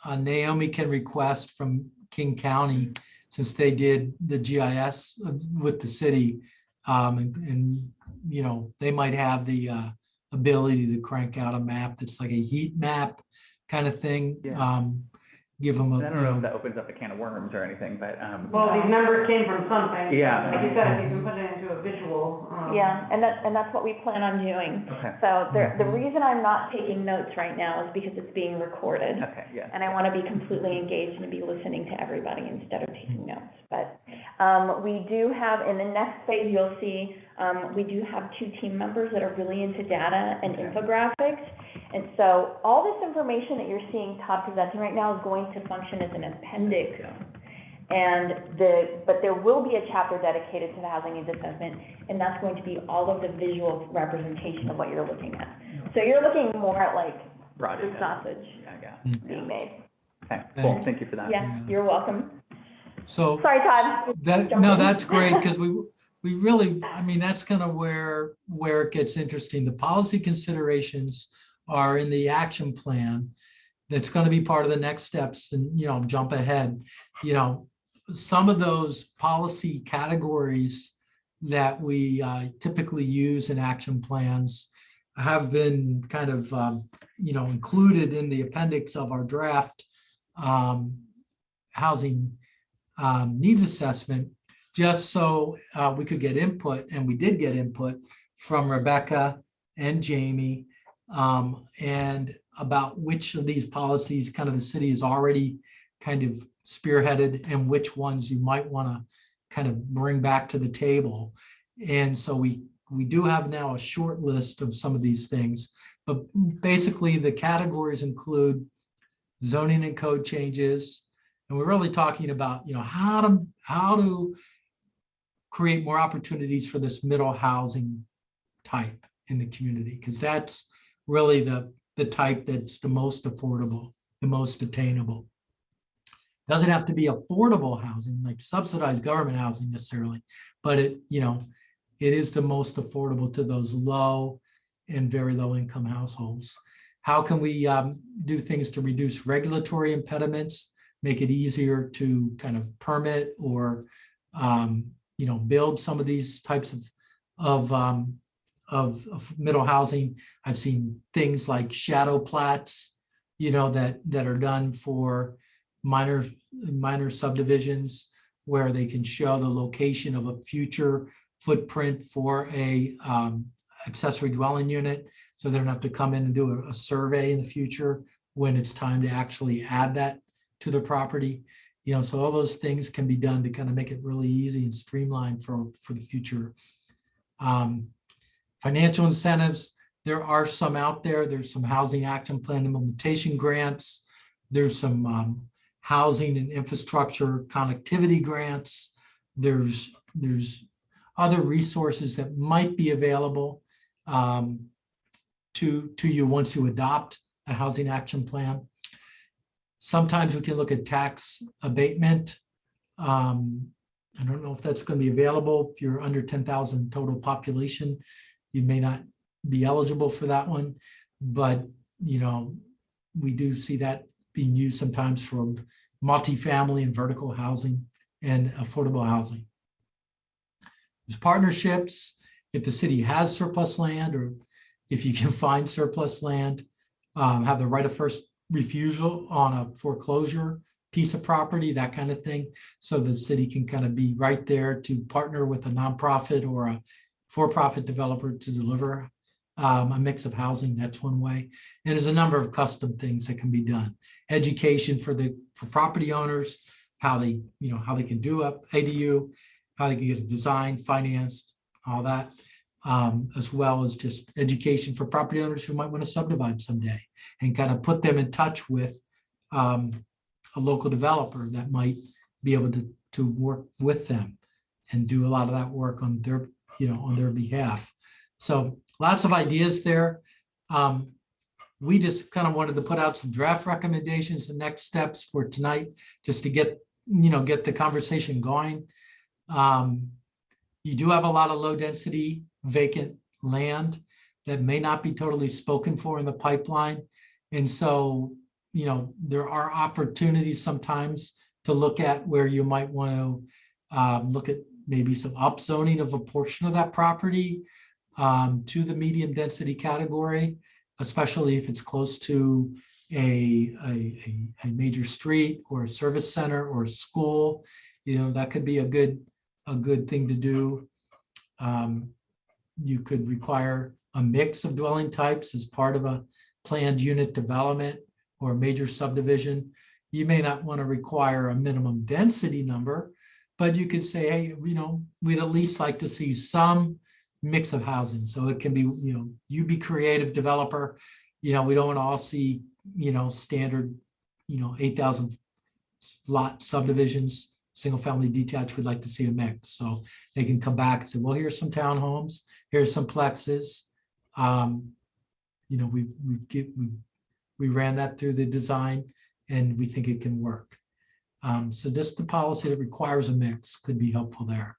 Naomi can request from King County, since they did the GIS with the city. And they might have the ability to crank out a map that's like a heat map kind of thing. Yeah. Give them I don't know if that opens up a can of worms or anything, but. Well, these numbers came from something. Yeah. Like you said, if you can put it into a visual. Yeah, and that's what we plan on doing. Okay. So the reason I'm not taking notes right now is because it's being recorded. Okay, yeah. And I want to be completely engaged and be listening to everybody instead of taking notes. But we do have, in the next phase, you'll see, we do have 2 team members that are really into data and infographics. And so all this information that you're seeing Todd presenting right now is going to function as an appendix. But there will be a chapter dedicated to the housing needs assessment, and that's going to be all of the visual representation of what you're looking at. So you're looking more at like the sausage being made. Okay, cool, thank you for that. Yeah, you're welcome. So Sorry, Todd. that's great, because we really, that's kind of where it gets interesting. The policy considerations are in the action plan. That's going to be part of the next steps, and jump ahead. Some of those policy categories that we typically use in action plans have been kind of included in the appendix of our draft housing needs assessment, just so we could get input, and we did get input from Rebecca and Jamie, and about which of these policies kind of the city is already kind of spearheaded, and which ones you might want to kind of bring back to the table. And so we do have now a short list of some of these things, but basically the categories include zoning and code changes. And we're really talking about, how to create more opportunities for this middle housing type in the community, because that's really the type that's the most affordable, the most attainable. Doesn't have to be affordable housing, like subsidized government housing necessarily, but it is the most affordable to those low and very low income households. How can we do things to reduce regulatory impediments, make it easier to kind of permit or build some of these types of middle housing? I've seen things like shadow plats, that are done for minor subdivisions, where they can show the location of a future footprint for a accessory dwelling unit, so they don't have to come in and do a survey in the future when it's time to actually add that to the property. So all those things can be done to kind of make it really easy and streamlined for the future. Financial incentives, there are some out there. There's some housing action plan implementation grants. There's some housing and infrastructure connectivity grants. There's other resources that might be available to you once you adopt a housing action plan. Sometimes we can look at tax abatement. I don't know if that's going to be available. If you're under 10,000 total population, you may not be eligible for that one. But, you know, we do see that being used sometimes for multifamily and vertical housing and affordable housing. There's partnerships. If the city has surplus land, or if you can find surplus land, have the right of first refusal on a foreclosure piece of property, that kind of thing. So the city can kind of be right there to partner with a nonprofit or a for-profit developer to deliver a mix of housing. That's one way. And there's a number of custom things that can be done. Education for property owners, how they can do a ADU, how they can get it designed, financed, all that, as well as just education for property owners who might want to subdivide someday, and kind of put them in touch with a local developer that might be able to work with them and do a lot of that work on their behalf. So lots of ideas there. We just kind of wanted to put out some draft recommendations and next steps for tonight, just to get the conversation going. You do have a lot of low density vacant land that may not be totally spoken for in the pipeline. And so, there are opportunities sometimes to look at where you might want to look at maybe some upzoning of a portion of that property to the medium density category, especially if it's close to a major street or a service center or a school. That could be a good thing to do. You could require a mix of dwelling types as part of a planned unit development or a major subdivision. You may not want to require a minimum density number, but you could say, hey, we'd at least like to see some mix of housing. So it can be, you be creative developer. We don't want to all see, standard, 8,000 lot subdivisions, single family detached. We'd like to see a mix. So they can come back and say, well, here's some townhomes, here's some plexes. We ran that through the design and we think it can work. So just the policy that requires a mix could be helpful there.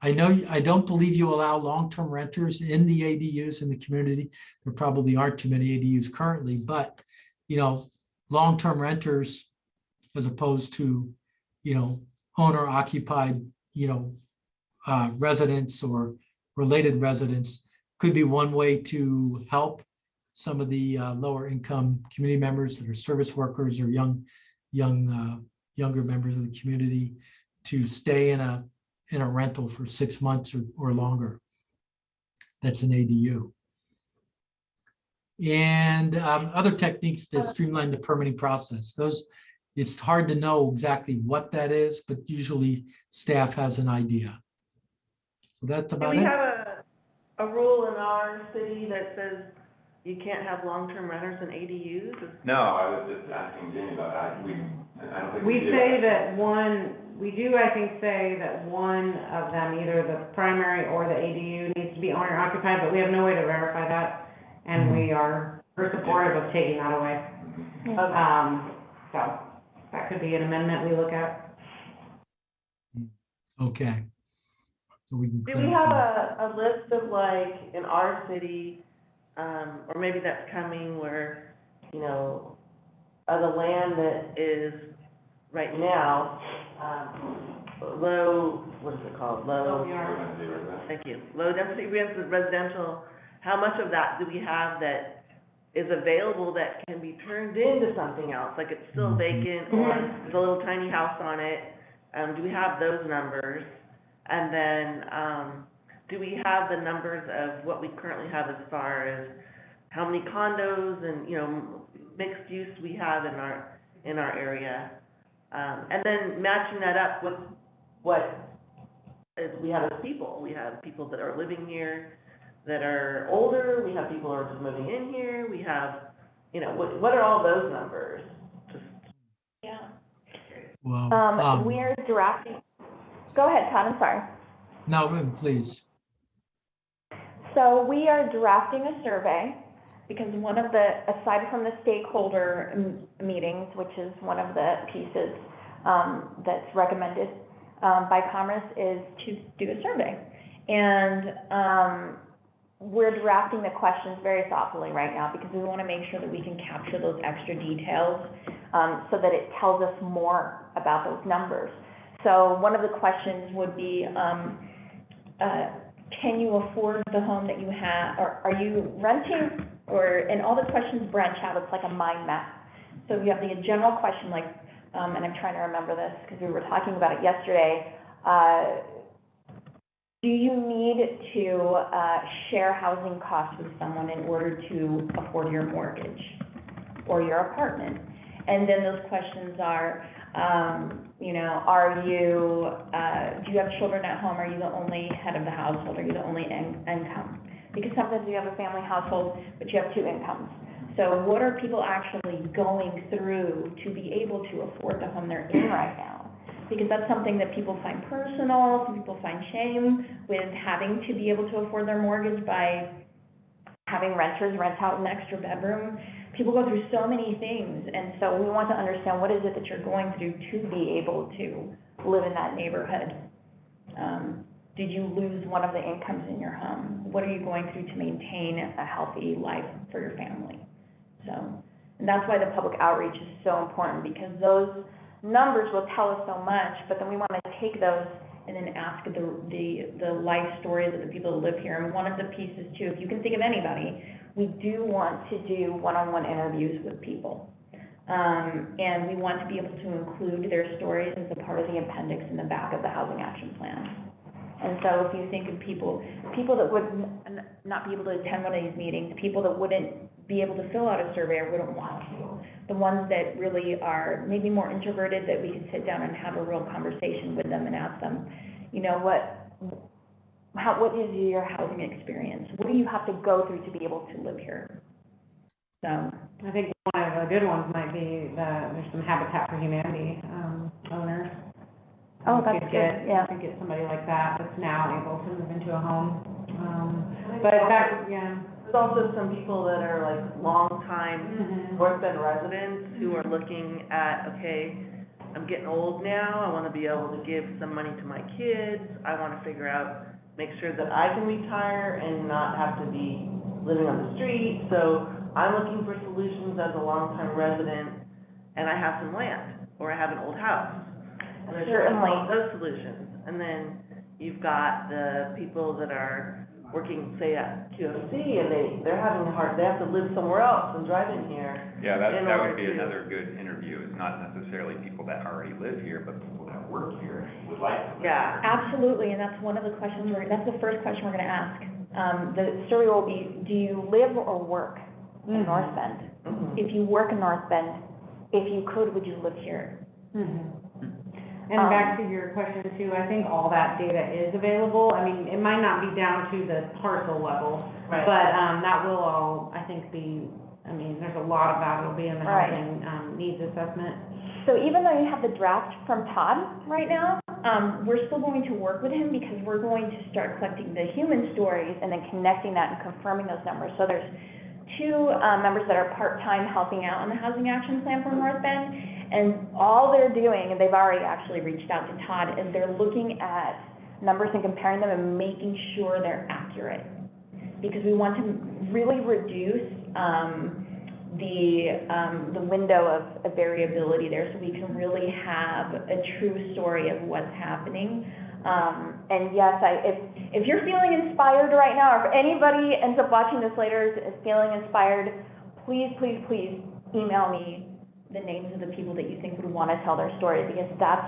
I don't believe you allow long-term renters in the ADUs in the community. There probably aren't too many ADUs currently, but, long-term renters as opposed to, owner occupied, residents or related residents could be one way to help some of the lower income community members that are service workers or younger members of the community to stay in a rental for 6 months or longer. That's an ADU. And other techniques to streamline the permitting process. It's hard to know exactly what that is, but usually staff has an idea. So that's about it. Do we have a rule in our city that says you can't have long-term renters in ADUs? No, I was just asking Jamie about that. I don't think We do say that. we do, I think, say that one of them, either the primary or the ADU, needs to be owner occupied, but we have no way to verify that. And we're supportive of taking that away. So that could be an amendment we look at. Okay. So we can Do we have clarify. a list of, like, in our city, or maybe that's coming, where, of the land that is right now, low, what is it called? Thank you. Low density residential, how much of that do we have that is available that can be turned into something else? Like it's still vacant or there's a little tiny house on it? Do we have those numbers? And then, do we have the numbers of what we currently have as far as how many condos and, mixed use we have in our area? And then matching that up with what we have as people. We have people that are living here, that are older, we have people who are just moving in here, we have, you know, what are all those numbers? Just, Yeah. Well, We're drafting, go ahead, Todd, I'm sorry. no, please. So we are drafting a survey because one of the, aside from the stakeholder meetings, which is one of the pieces that's recommended by Commerce, is to do a survey. And we're drafting the questions very thoughtfully right now because we want to make sure that we can capture those extra details so that it tells us more about those numbers. So one of the questions would be, can you afford the home that you have, or are you renting, and all the questions branch out, it's like a mind map. So you have the general question like, and I'm trying to remember this because we were talking about it yesterday, do you need to share housing costs with someone in order to afford your mortgage or your apartment? And then those questions are, you know, do you have children at home? Are you the only head of the household? Are you the only income? Because sometimes you have a family household, but you have two incomes. So what are people actually going through to be able to afford the home they're in right now? Because that's something that people find personal, some people find shame with having to be able to afford their mortgage by having renters rent out an extra bedroom. People go through so many things, and so we want to understand what is it that you're going through to be able to live in that neighborhood. Did you lose one of the incomes in your home? What are you going through to maintain a healthy life for your family? So, and that's why the public outreach is so important, because those numbers will tell us so much, but then we want to take those and then ask the life stories of the people that live here. And one of the pieces too, if you can think of anybody, we do want to do one-on-one interviews with people. And we want to be able to include their stories as a part of the appendix in the back of the Housing Action Plan. And so if you think of people that would not be able to attend one of these meetings, people that wouldn't be able to fill out a survey or wouldn't want to, the ones that really are maybe more introverted, that we could sit down and have a real conversation with them and ask them, you know, what is your housing experience? What do you have to go through to be able to live here? So I think one of the good ones might be there's some Habitat for Humanity owners. Oh, You that's could good, yeah. You could get somebody like that that's now able to move into a home. But that, yeah. there's also some people that are like longtime Mhm. North Bend residents who are looking at, okay, I'm getting old now, I wanna be able to give some money to my kids, I wanna figure out, make sure that I can retire and not have to be living on the street, so I'm looking for solutions as a longtime resident, and I have some land, or I have an old house. And there's Certainly. those solutions, and then you've got the people that are working, say, at QFC, and they're having a hard, they have to live somewhere else and drive in here. Yeah, that in would order be to- another good interview, is not necessarily people that already live here, but people that work here, would like to live here. Yeah. absolutely, and that's one of the questions that's the first question we're gonna ask. The survey will be, do you live or work in North Bend? Mhm. If you work in North Bend, if you could, would you live here? And back to your question too, I think all that data is available. I mean, it might not be down to the parcel level, Right. but, that will all, I think, there's a lot of that will be in the Right. housing, needs assessment. So even though you have the draft from Todd right now, we're still going to work with him because we're going to start collecting the human stories and then connecting that and confirming those numbers. So there's two members that are part-time helping out on the Housing Action Plan for North Bend, and all they're doing, and they've already actually reached out to Todd, is they're looking at numbers and comparing them and making sure they're accurate. Because we want to really reduce the window of variability there, so we can really have a true story of what's happening. And yes, if you're feeling inspired right now, or if anybody ends up watching this later is feeling inspired, please, please, please email me the names of the people that you think would want to tell their story, because that's,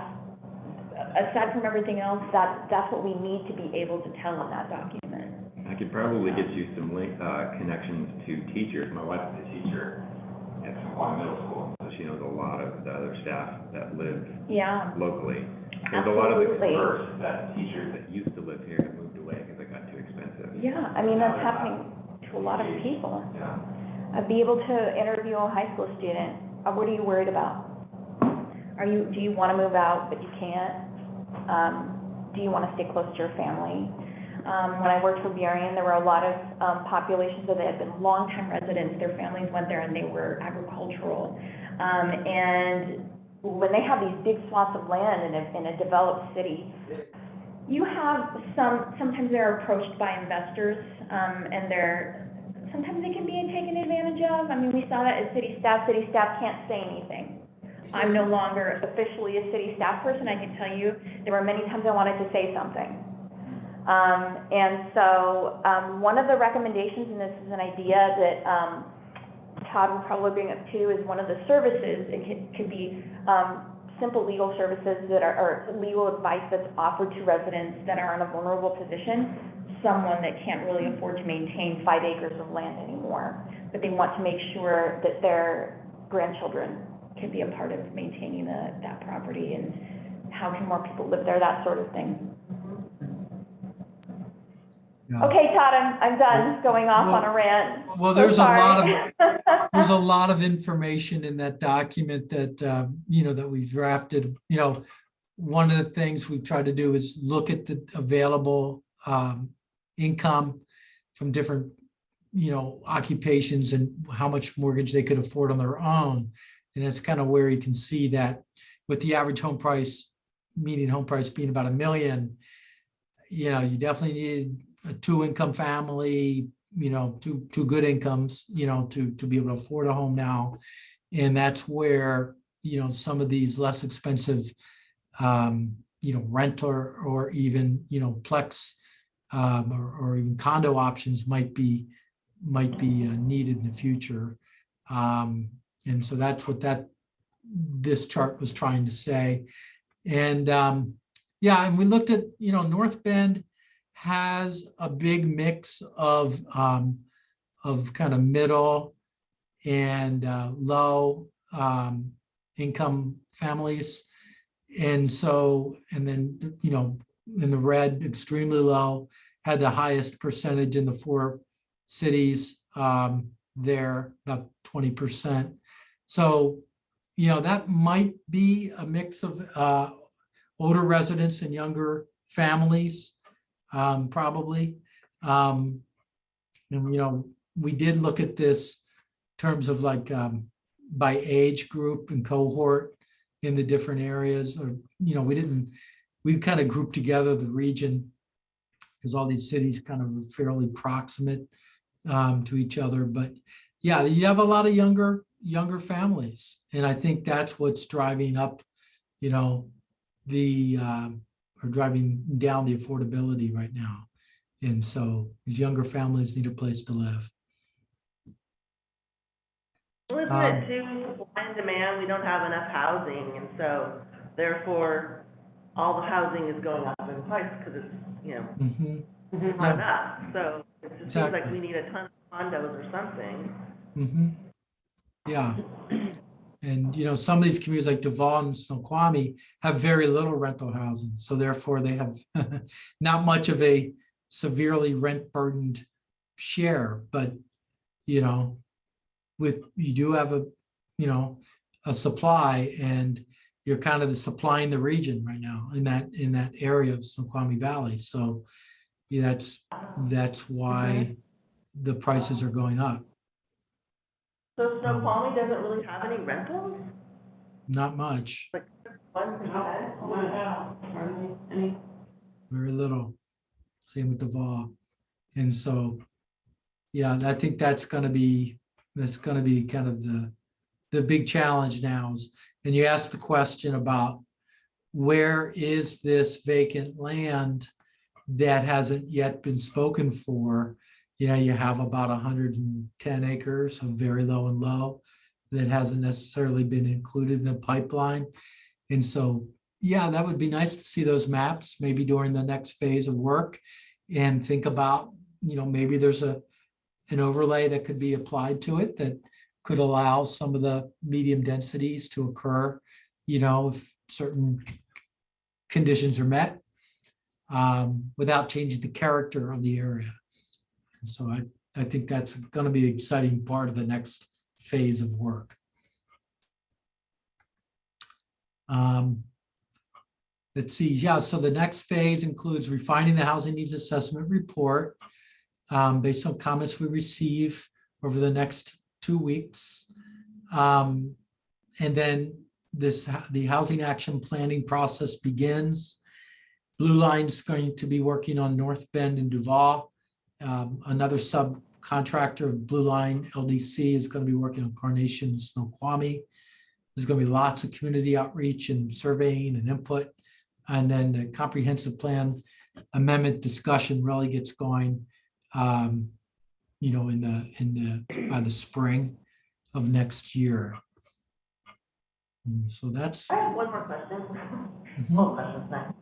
aside from everything else, that's what we need to be able to tell in that document. I could probably get you some connections to teachers. My wife's a teacher at Sequoia Middle School, so she knows a lot of the other staff that live Yeah, locally. There's a lot of it Absolutely. dispersed, that teachers that used to live here have moved away because it got too expensive. Yeah, I mean, that's happening to a lot of people. Be able to interview a high school student, what are you worried about? Do you wanna move out, but you can't? Do you wanna stay close to your family? When I worked for Burien, there were a lot of, populations that had been longtime residents, their families went there and they were agricultural. And when they have these big swaths of land in a developed city, you have sometimes they're approached by investors, and sometimes they can be taken advantage of. I mean, we saw that as city staff can't say anything. I'm no longer officially a city staff person. I can tell you, there were many times I wanted to say something. And so, one of the recommendations, and this is an idea that, Todd will probably bring up too, is one of the services, it could be, simple legal services or legal advice that's offered to residents that are in a vulnerable position, someone that can't really afford to maintain 5 acres of land anymore, but they want to make sure that their grandchildren can be a part of maintaining that property, and how can more people live there, that sort of thing. Yeah. Okay, Todd, I'm done going off on a rant. Well, So there's sorry. there's a lot of information in that document that, that we've drafted. One of the things we've tried to do is look at the available income from different, occupations and how much mortgage they could afford on their own. And that's kind of where you can see that with the average median home price being about $1 million, you definitely need a 2-income family, two good incomes, to be able to afford a home now. And that's where, some of these less expensive, rent or even, plex or even condo options might be needed in the future. And so that's what this chart was trying to say. And and we looked at, North Bend has a big mix of kind of middle and low income families. And so, and then, in the red, extremely low, had the highest percentage in the 4 cities there, about 20%. So, that might be a mix of older residents and younger families, probably. And, we did look at this in terms of like by age group and cohort in the different areas, or, we kind of grouped together the region because all these cities kind of are fairly proximate to each other. But yeah, you have a lot of younger families. And I think that's what's driving up, or driving down the affordability right now. And so these younger families need a place to live. Isn't it too supply and demand? We don't have enough housing, and so therefore all the housing is going up in price because it's not enough. So it just seems like we need a ton of condos or something. Yeah. And, some of these communities like Duval and Snoqualmie have very little rental housing. So therefore they have not much of a severely rent burdened share, but, you do have a supply, and you're kind of supplying the region right now in that area of Snoqualmie Valley. So yeah, that's why the prices are going up. So Snoqualmie doesn't really have any rentals? Not much. Like 1%? Any? Very little. Same with Duval. And so, yeah, I think that's going to be kind of the big challenge now. And you asked the question about where is this vacant land that hasn't yet been spoken for. You have about 110 acres of very low and low that hasn't necessarily been included in the pipeline. And so, yeah, that would be nice to see those maps maybe during the next phase of work, and think about, maybe there's an overlay that could be applied to it that could allow some of the medium densities to occur, if certain conditions are met, without changing the character of the area. So I think that's going to be an exciting part of the next phase of work. Let's see, yeah, so the next phase includes refining the housing needs assessment report based on comments we receive over the next 2 weeks. And then the housing action planning process begins. Blue Line's going to be working on North Bend and Duval. Another subcontractor of Blue Line, LDC, is going to be working on Carnation and Snoqualmie. There's going to be lots of community outreach and surveying and input. And then the comprehensive plan amendment discussion really gets going, by the spring of next year. And so that's. I have one more question. Mhm. More questions next.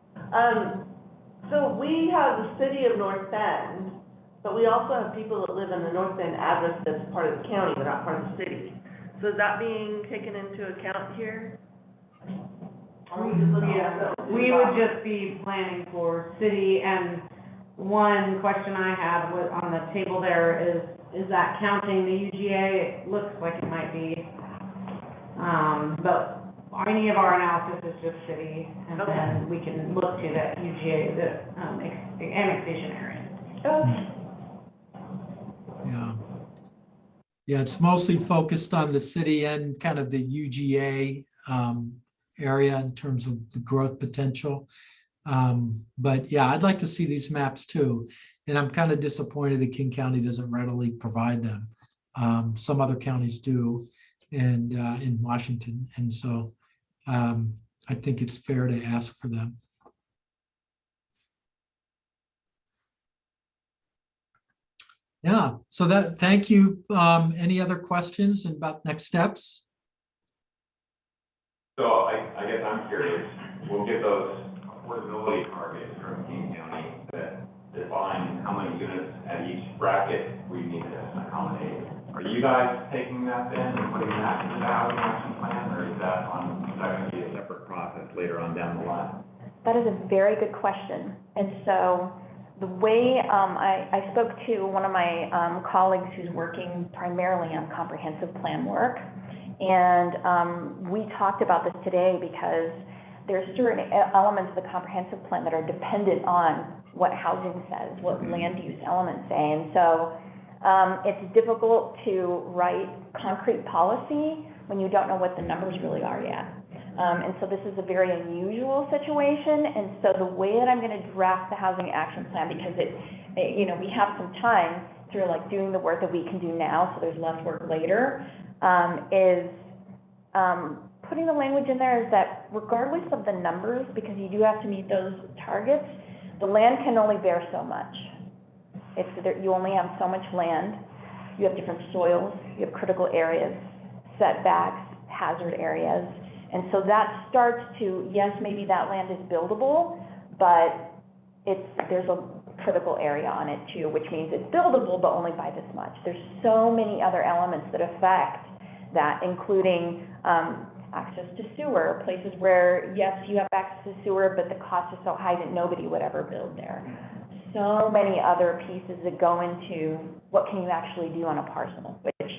So we have the city of North Bend, but we also have people that live in the North Bend address that's part of the county, but not part of the city. So is that being taken into account here? Are we just looking at the? We would just be planning for city, and one question I had was on the table there is that counting the UGA? It looks like it might be. But any of our analysis is just city, and then we can look to that UGA, the annexation area. Okay. Yeah. Yeah, it's mostly focused on the city and kind of the UGA area in terms of the growth potential. But yeah, I'd like to see these maps too. And I'm kind of disappointed that King County doesn't readily provide them. Some other counties do, and in Washington. And so I think it's fair to ask for them. Yeah, so thank you. Any other questions about next steps? So I guess I'm curious, we'll get those affordability targets from King County that define how many units at each bracket we need to accommodate. Are you guys taking that then and putting that into the housing action plan, or is that going to be a separate process later on down the line? That is a very good question. And so the way I spoke to one of my colleagues who's working primarily on comprehensive plan work, and we talked about this today because there's certain elements of the comprehensive plan that are dependent on what housing says, what land use elements say. And so it's difficult to write concrete policy when you don't know what the numbers really are yet. And so this is a very unusual situation. And so the way that I'm going to draft the housing action plan, because we have some time through like doing the work that we can do now, so there's less work later, is putting the language in there is that regardless of the numbers, because you do have to meet those targets, the land can only bear so much. You only have so much land. You have different soils, you have critical areas, setbacks, hazard areas. And so that starts to, yes, maybe that land is buildable, but there's a critical area on it too, which means it's buildable, but only by this much. There's so many other elements that affect that, including access to sewer, places where, yes, you have access to sewer, but the cost is so high that nobody would ever build there. So many other pieces that go into what can you actually do on a parcel, which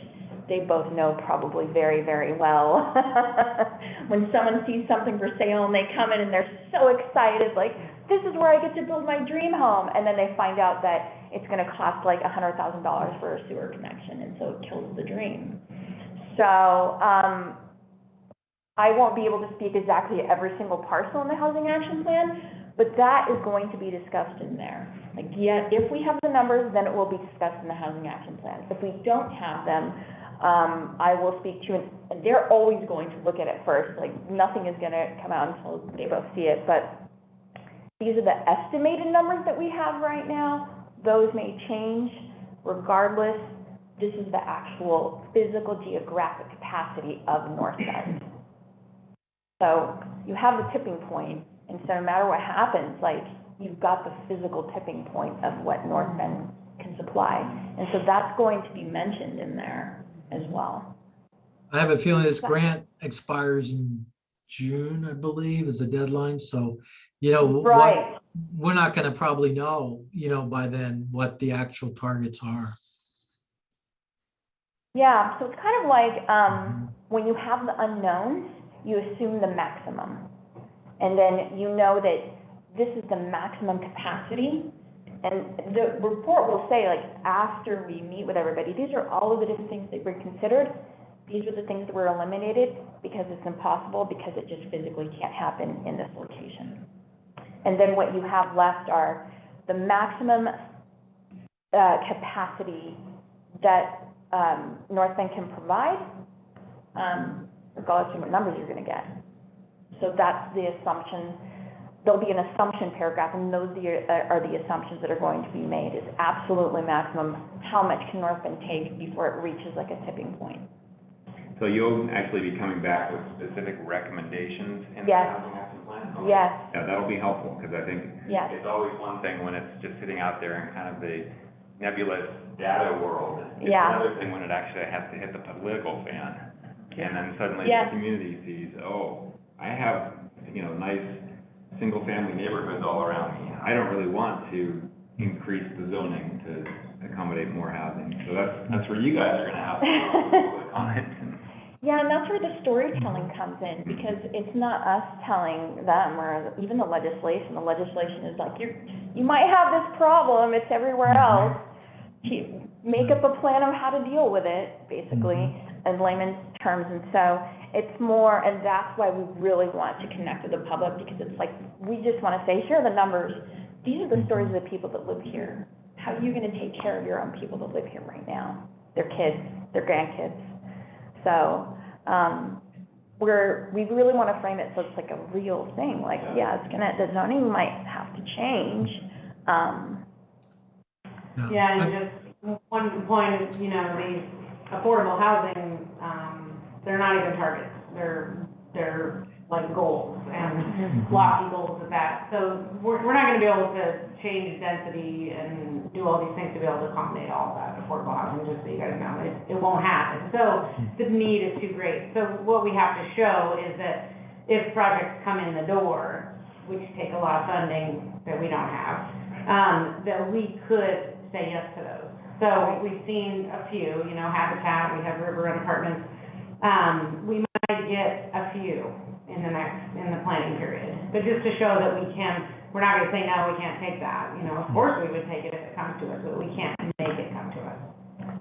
they both know probably very, very well. When someone sees something for sale and they come in and they're so excited, like, this is where I get to build my dream home. And then they find out that it's going to cost like $100,000 for a sewer connection. And so it kills the dream. So I won't be able to speak exactly to every single parcel in the housing action plan, but that is going to be discussed in there. Like, yeah, if we have the numbers, then it will be discussed in the housing action plan. If we don't have them, I will speak to, and they're always going to look at it first. Like, nothing is going to come out until they both see it. But these are the estimated numbers that we have right now. Those may change. Regardless, this is the actual physical geographic capacity of North Bend. So you have the tipping point, and so no matter what happens, like, you've got the physical tipping point of what North Bend can supply. And so that's going to be mentioned in there as well. I have a feeling this grant expires in June, I believe, is the deadline. So, Right. we're not gonna probably know, by then what the actual targets are. Yeah, so it's kind of like, when you have the unknowns, you assume the maximum. And then you know that this is the maximum capacity. And the report will say, like, after we meet with everybody, these are all of the different things that were considered. These are the things that were eliminated because it's impossible, because it just physically can't happen in this location. And then what you have left are the maximum capacity that North Bend can provide, regardless of what numbers you're gonna get. So that's the assumption. There'll be an assumption paragraph, and those are the assumptions that are going to be made. Is absolutely maximum, how much can North Bend take before it reaches like a tipping point? So you'll actually be coming back with specific recommendations in the Yes. housing action plan? Okay. Yes, Yeah, that'll be helpful, because I think yes, it's always one thing when it's just sitting out there in kind of the nebulous data world. It's Yeah. another thing when it actually has to hit the political fan. And then suddenly Yes. the community sees, oh, I have, nice single-family neighborhoods all around me. I don't really want to increase the zoning to accommodate more housing. So that's where you guys are gonna have to comment. yeah, and that's where the storytelling comes in, because it's not us telling them, or even the legislation. The legislation is like, you might have this problem, it's everywhere else. Make up a plan of how to deal with it, basically, in layman's terms. And so it's more, and that's why we really want to connect with the public, because it's like, we just want to say, here are the numbers. These are the stories of the people that live here. How are you going to take care of your own people that live here right now? Their kids, their grandkids. So, we really want to frame it so it's like a real thing. Like, yeah, the zoning might have to change. Yeah, and just one point, the affordable housing, they're not even targets. They're like goals and lofty goals at that. So we're not gonna be able to change density and do all these things to be able to accommodate all of that affordable housing, just so you guys know. It won't happen. So the need is too great. So what we have to show is that if projects come in the door, which take a lot of funding that we don't have, that we could say yes to those. So we've seen a few, Habitat, we have River Run Apartments. We might get a few in the planning period, but just to show that we're not gonna say, no, we can't take that. Of course we would take it if it comes to us, but we can't make it come to us.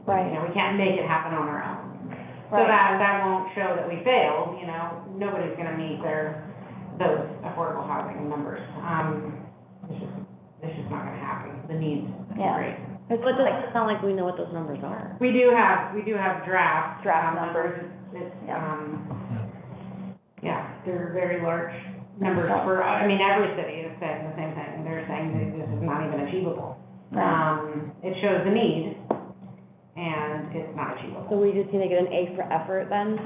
Right. We can't make it happen on our own. So Right. that won't show that we failed, nobody's gonna meet those affordable housing numbers. It's just not gonna happen. The needs are Yeah. great. But it doesn't sound like we know what those numbers are. We do have draft numbers. It's, Yeah. they're very large numbers for, every city is saying the same thing. They're saying that this is not even achievable. It shows the need, and it's not achievable. So we just need to get an A for effort then?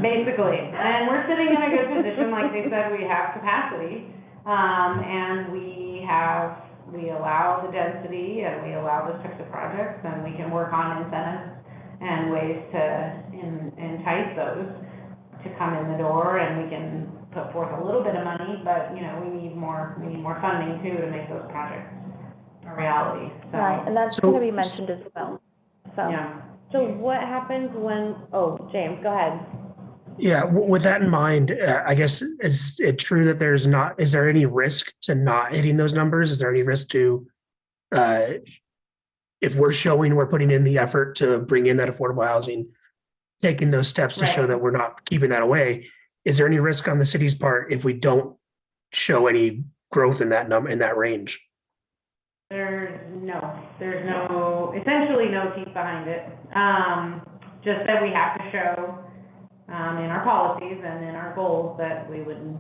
Basically, and we're sitting in a good position, like they said, we have capacity, and we allow the density, and we allow those types of projects, and we can work on incentives and ways to entice those to come in the door, and we can put forth a little bit of money, but, we need more funding too to make those projects a reality, so. Right, and that's gonna be mentioned as well, so. Yeah. So what happens when, James, go ahead. Yeah, with that in mind, I guess, is it true that is there any risk to not hitting those numbers? Is there any risk to, if we're putting in the effort to bring in that affordable housing, taking those steps to show Right. that we're not keeping that away, is there any risk on the city's part if we don't show any growth in that range? There's essentially no teeth behind it. Just that we have to show, in our policies and in our goals that we would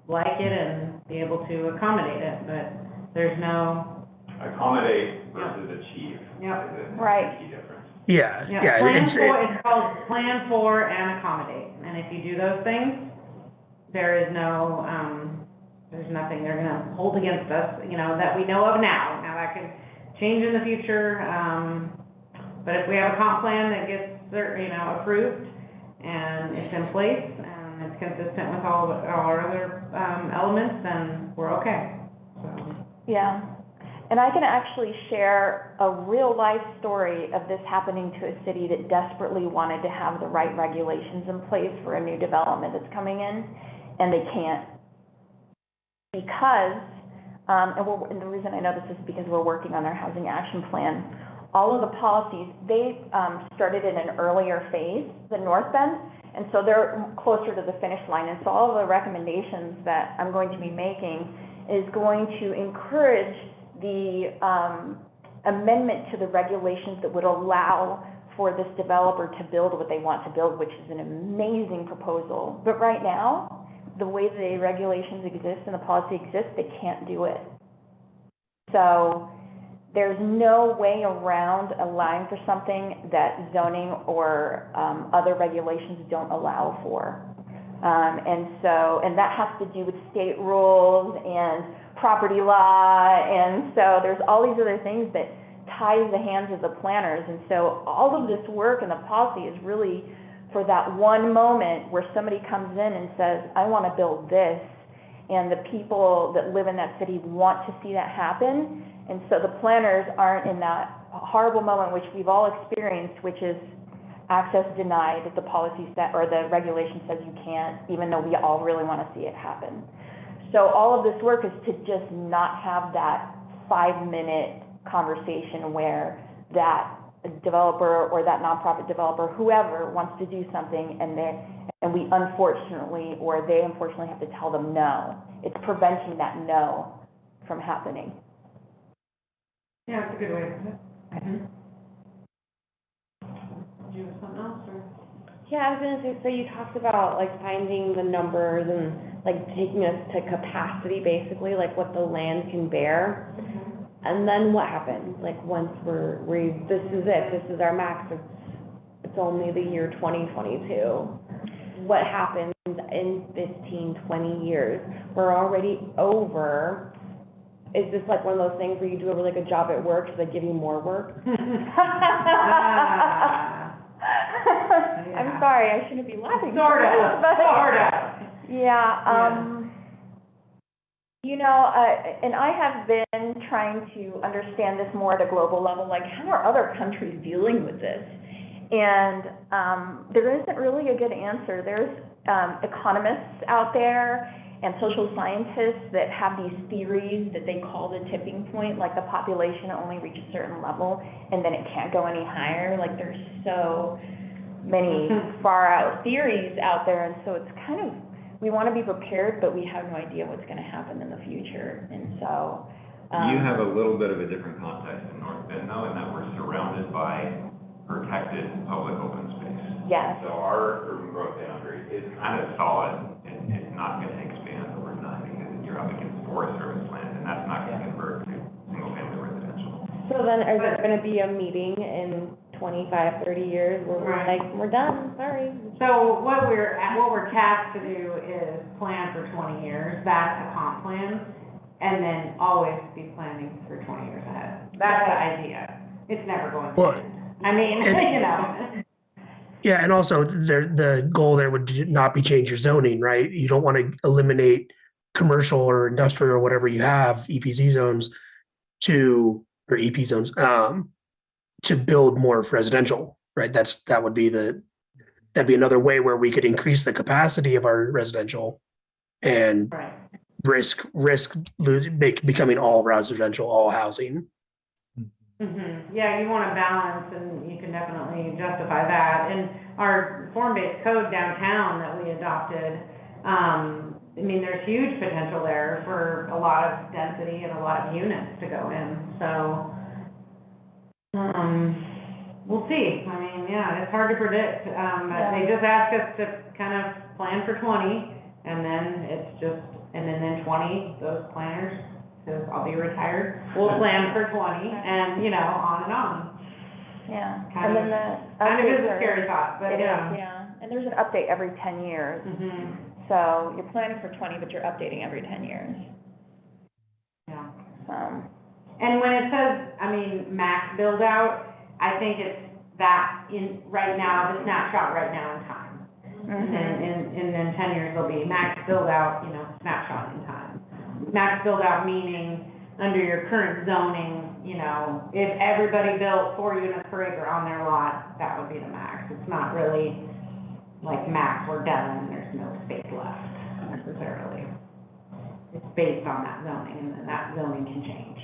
like it and be able to accommodate it, but there's no. Accommodate versus achieve. Yep. Is Right. a key difference. Yeah. It's called plan for and accommodate, and if you do those things, there is no, there's nothing they're gonna hold against us, that we know of now. Now, that could change in the future, but if we have a comp plan that gets, approved, and it's in place, and it's consistent with all our other, elements, then we're okay, so. Yeah, and I can actually share a real life story of this happening to a city that desperately wanted to have the right regulations in place for a new development that's coming in, and they can't. Because, and the reason I know this is because we're working on their housing action plan. All of the policies, they started in an earlier phase than North Bend, and so they're closer to the finish line. And so all of the recommendations that I'm going to be making is going to encourage the amendment to the regulations that would allow for this developer to build what they want to build, which is an amazing proposal. But right now, the way the regulations exist and the policy exists, they can't do it. So there's no way around allowing for something that zoning or other regulations don't allow for. And that has to do with state rules and property law, and so there's all these other things that ties the hands of the planners. And so all of this work and the policy is really for that one moment where somebody comes in and says, I want to build this, and the people that live in that city want to see that happen. And so the planners aren't in that horrible moment, which we've all experienced, which is access denied if the policy set or the regulation says you can't, even though we all really want to see it happen. So all of this work is to just not have that 5-minute conversation where that developer or that nonprofit developer, whoever wants to do something, and we unfortunately, or they unfortunately have to tell them no. It's preventing that no from happening. Yeah, that's a good way to put it. Mm-hmm. Do you have something else, or? Yeah, I was gonna say, so you talked about like finding the numbers and like taking us to capacity, basically, like what the land can bear. Mm-hmm. And then what happens? Like once this is it, this is our max, it's only the year 2022. What happens in 15, 20 years? We're already over. Is this like one of those things where you do a really good job at work, so they give you more work? I'm sorry, I shouldn't be laughing. Sort of. Yeah, you know, and I have been trying to understand this more at a global level, like how are other countries dealing with this? And there isn't really a good answer. There's economists out there and social scientists that have these theories that they call the tipping point, like the population only reaches a certain level and then it can't go any higher. Like there's so many far out theories out there, and so it's kind of, we want to be prepared, but we have no idea what's going to happen in the future. And so You have a little bit of a different context in North Bend, though, in that we're surrounded by protected public open space. yes. So our urban growth boundary is kind of solid, and it's not going to expand over time because you're up against Forest Service land, and that's not going to convert to single-family residential. So then, is there gonna be a meeting in 25, 30 years where we're Right. like, we're done, sorry? So what we're tasked to do is plan for 20 years, that's a comp plan, and then always be planning for 20 years ahead. That's the idea. It's never going to Well, end. I mean, you know. Yeah, and also the goal there would not be change your zoning, right? You don't want to eliminate commercial or industrial or whatever you have, EPZ zones or EP zones, to build more of right? That'd be another way where we could increase the capacity of our residential and Right. risk becoming all residential, all housing. Mm-hmm. Yeah, you want to balance, and you can definitely justify that. And our form-based code downtown that we adopted, I mean, there's huge potential there for a lot of density and a lot of units to go in. So, we'll see. I mean, yeah, it's hard to predict. But they just asked us to kind of plan for 20, and then and then 20, those planners, because I'll be retired, we'll plan for 20, and, you know, on and on. Yeah. Kind And then of the is a updates scary are, thought, but it is, yeah. yeah. And there's an update every 10 years. Mm-hmm. So you're planning for 20, but you're updating every 10 years. Yeah. And when it says, I mean, max build out, I think it's that in right now, the snapshot right now in time. And then 10 years will be max build out, you know, snapshot in time. Max build out meaning under your current zoning, you know, if everybody built 4 units per acre on their lot, that would be the max. It's not really like max, we're done, there's no space left necessarily. It's based on that zoning, and then that zoning can change.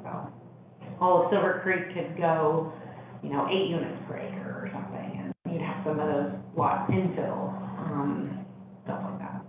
So, all of Silver Creek could go, you know, 8 units per acre or something, and you'd have some of those lots infill, stuff like that.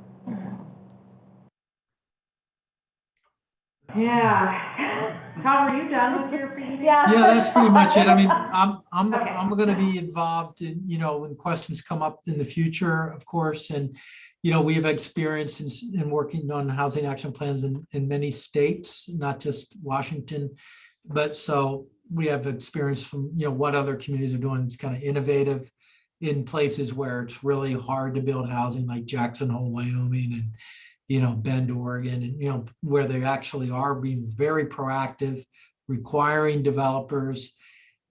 Yeah. How are you done with your presentation? Yeah. Yeah, that's pretty much it. I mean, I'm Okay. gonna be involved in, you know, when questions come up in the future, of course, and, you know, we have experience in working on housing action plans in many states, not just Washington. But so we have experience from, you know, what other communities are doing. It's kind of innovative in places where it's really hard to build housing, like Jackson Hole, Wyoming, and, you know, Bend, Oregon, and, you know, where they actually are being very proactive, requiring developers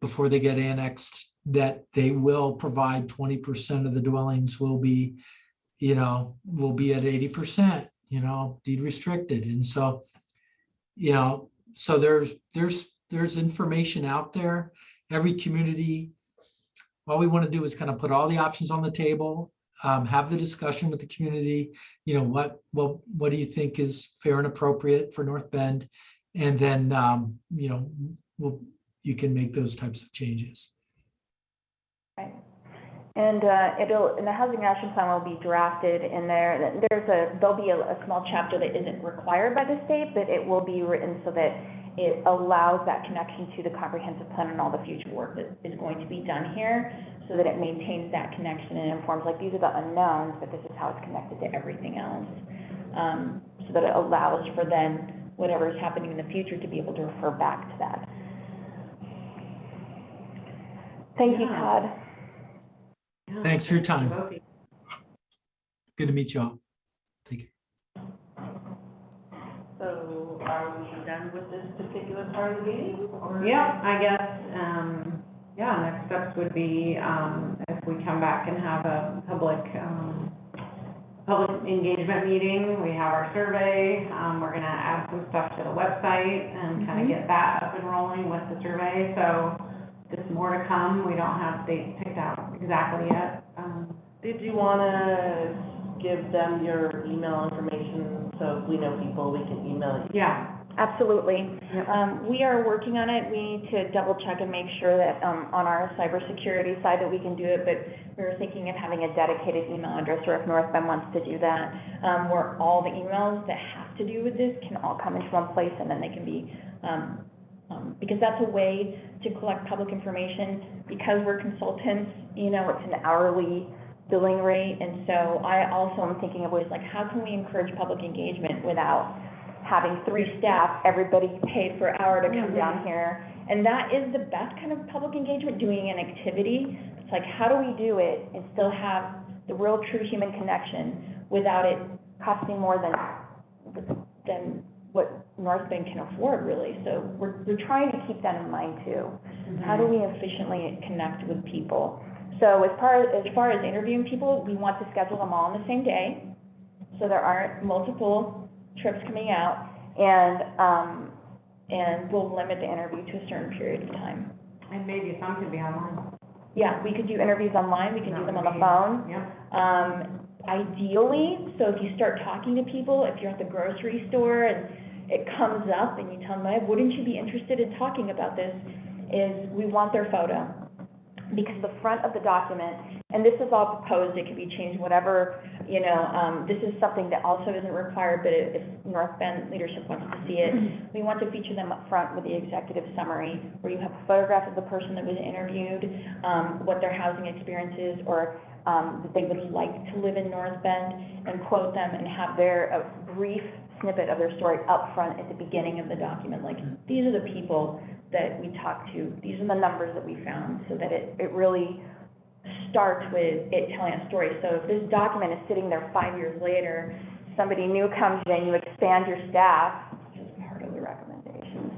before they get annexed, that they will provide 20% of the dwellings will be, you know, will be at 80%, you know, deed restricted. And so, you know, so there's information out there. Every community, all we want to do is kind of put all the options on the table, have the discussion with the community, you know, what do you think is fair and appropriate for North Bend? And then, you know, you can make those types of changes. Right. And and the housing action plan will be drafted in there. There'll be a small chapter that isn't required by the state, but it will be written so that it allows that connection to the comprehensive plan and all the future work that is going to be done here, so that it maintains that connection and informs, like, these are the unknowns, but this is how it's connected to everything else. So that it allows for then whatever is happening in the future to be able to refer back to that. Thank you, Todd. Thanks for your time. Good to meet y'all. Thank you. So are we done with this particular part of the meeting, or? Yeah, I guess, next steps would be, if we come back and have a public engagement meeting, we have our survey, we're gonna add some stuff to the website and kind of get that up and rolling with the survey, so there's more to come. We don't have dates picked out exactly yet. Did you wanna give them your email information, so if we know people, we can email you? Yeah. Absolutely. We are working on it. We need to double check and make sure that on our cybersecurity side that we can do it, but we were thinking of having a dedicated email address, or if North Bend wants to do that, where all the emails that have to do with this can all come into one place, and then they can be, because that's a way to collect public information. Because we're consultants, you know, it's an hourly billing rate, and so I also am thinking of ways like, how can we encourage public engagement without having 3 staff, everybody paid per hour to come down here? And that is the best kind of public engagement, doing an activity. It's like, how do we do it and still have the real true human connection without it costing more than what North Bend can afford, really? So we're trying to keep that in mind too. How do we efficiently connect with people? So as far as interviewing people, we want to schedule them all on the same day, so there aren't multiple trips coming out, and we'll limit the interview to a certain period of time. And maybe some could be online. Yeah, we could do interviews online, we can do them on the phone. Yep. Ideally, so if you start talking to people, if you're at the grocery store and it comes up and you tell them, wouldn't you be interested in talking about this, is we want their photo. Because the front of the document, and this is all proposed, it can be changed, whatever, you know, this is something that also isn't required, but if North Bend leadership wants to see it, we want to feature them up front with the executive summary, where you have a photograph of the person that was interviewed, what their housing experience is, or that they would like to live in North Bend, and quote them and have a brief snippet of their story up front at the beginning of the document. Like, these are the people that we talked to, these are the numbers that we found, so that it really starts with it telling a story. So if this document is sitting there 5 years later, somebody new comes in, you expand your staff, which is part of the recommendations,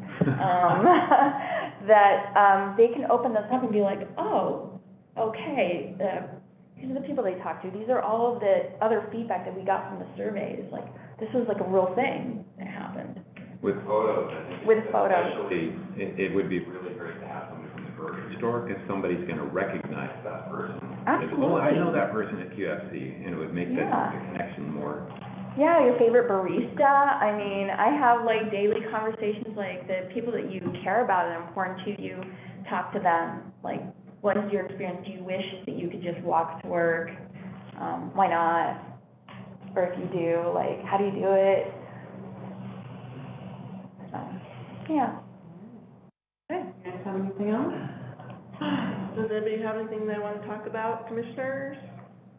that they can open this up and be like, oh, okay, these are the people they talked to, these are all of the other feedback that we got from the surveys, like, this was like a real thing that happened. With photos, I think. With photos. Especially, it would be really great to have somebody from the grocery store, because somebody's gonna recognize that person. It's, oh, I know that person at QFC, and it would make the connection more. Yeah, your favorite barista. I mean, I have like daily conversations, like the people that you care about and are important to you, talk to them. Like, what is your experience? Do you wish that you could just walk to work? Why not? Or if you do, like, how do you do it? So, yeah. Okay, you guys have anything else? Does anybody have anything they want to talk about, commissioners?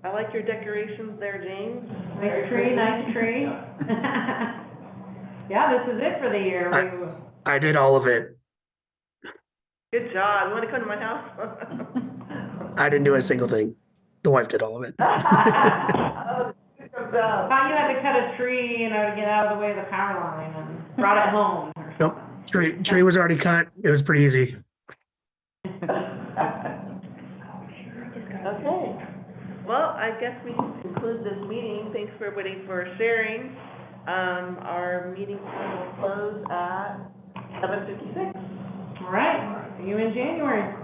I like your decorations there, James. Nice tree, nice tree. Yeah, this is it for the year. I did all of it. Good job. You want to come to my house? I didn't do a single thing. The wife did all of it. Thought you had to cut a tree, you know, to get out of the way of the power line and brought it home. Nope, tree was already cut. It was pretty easy. Okay. Well, I guess we can conclude this meeting. Thanks for everybody for sharing. Our meeting will close at 7:56. All right, see you in January.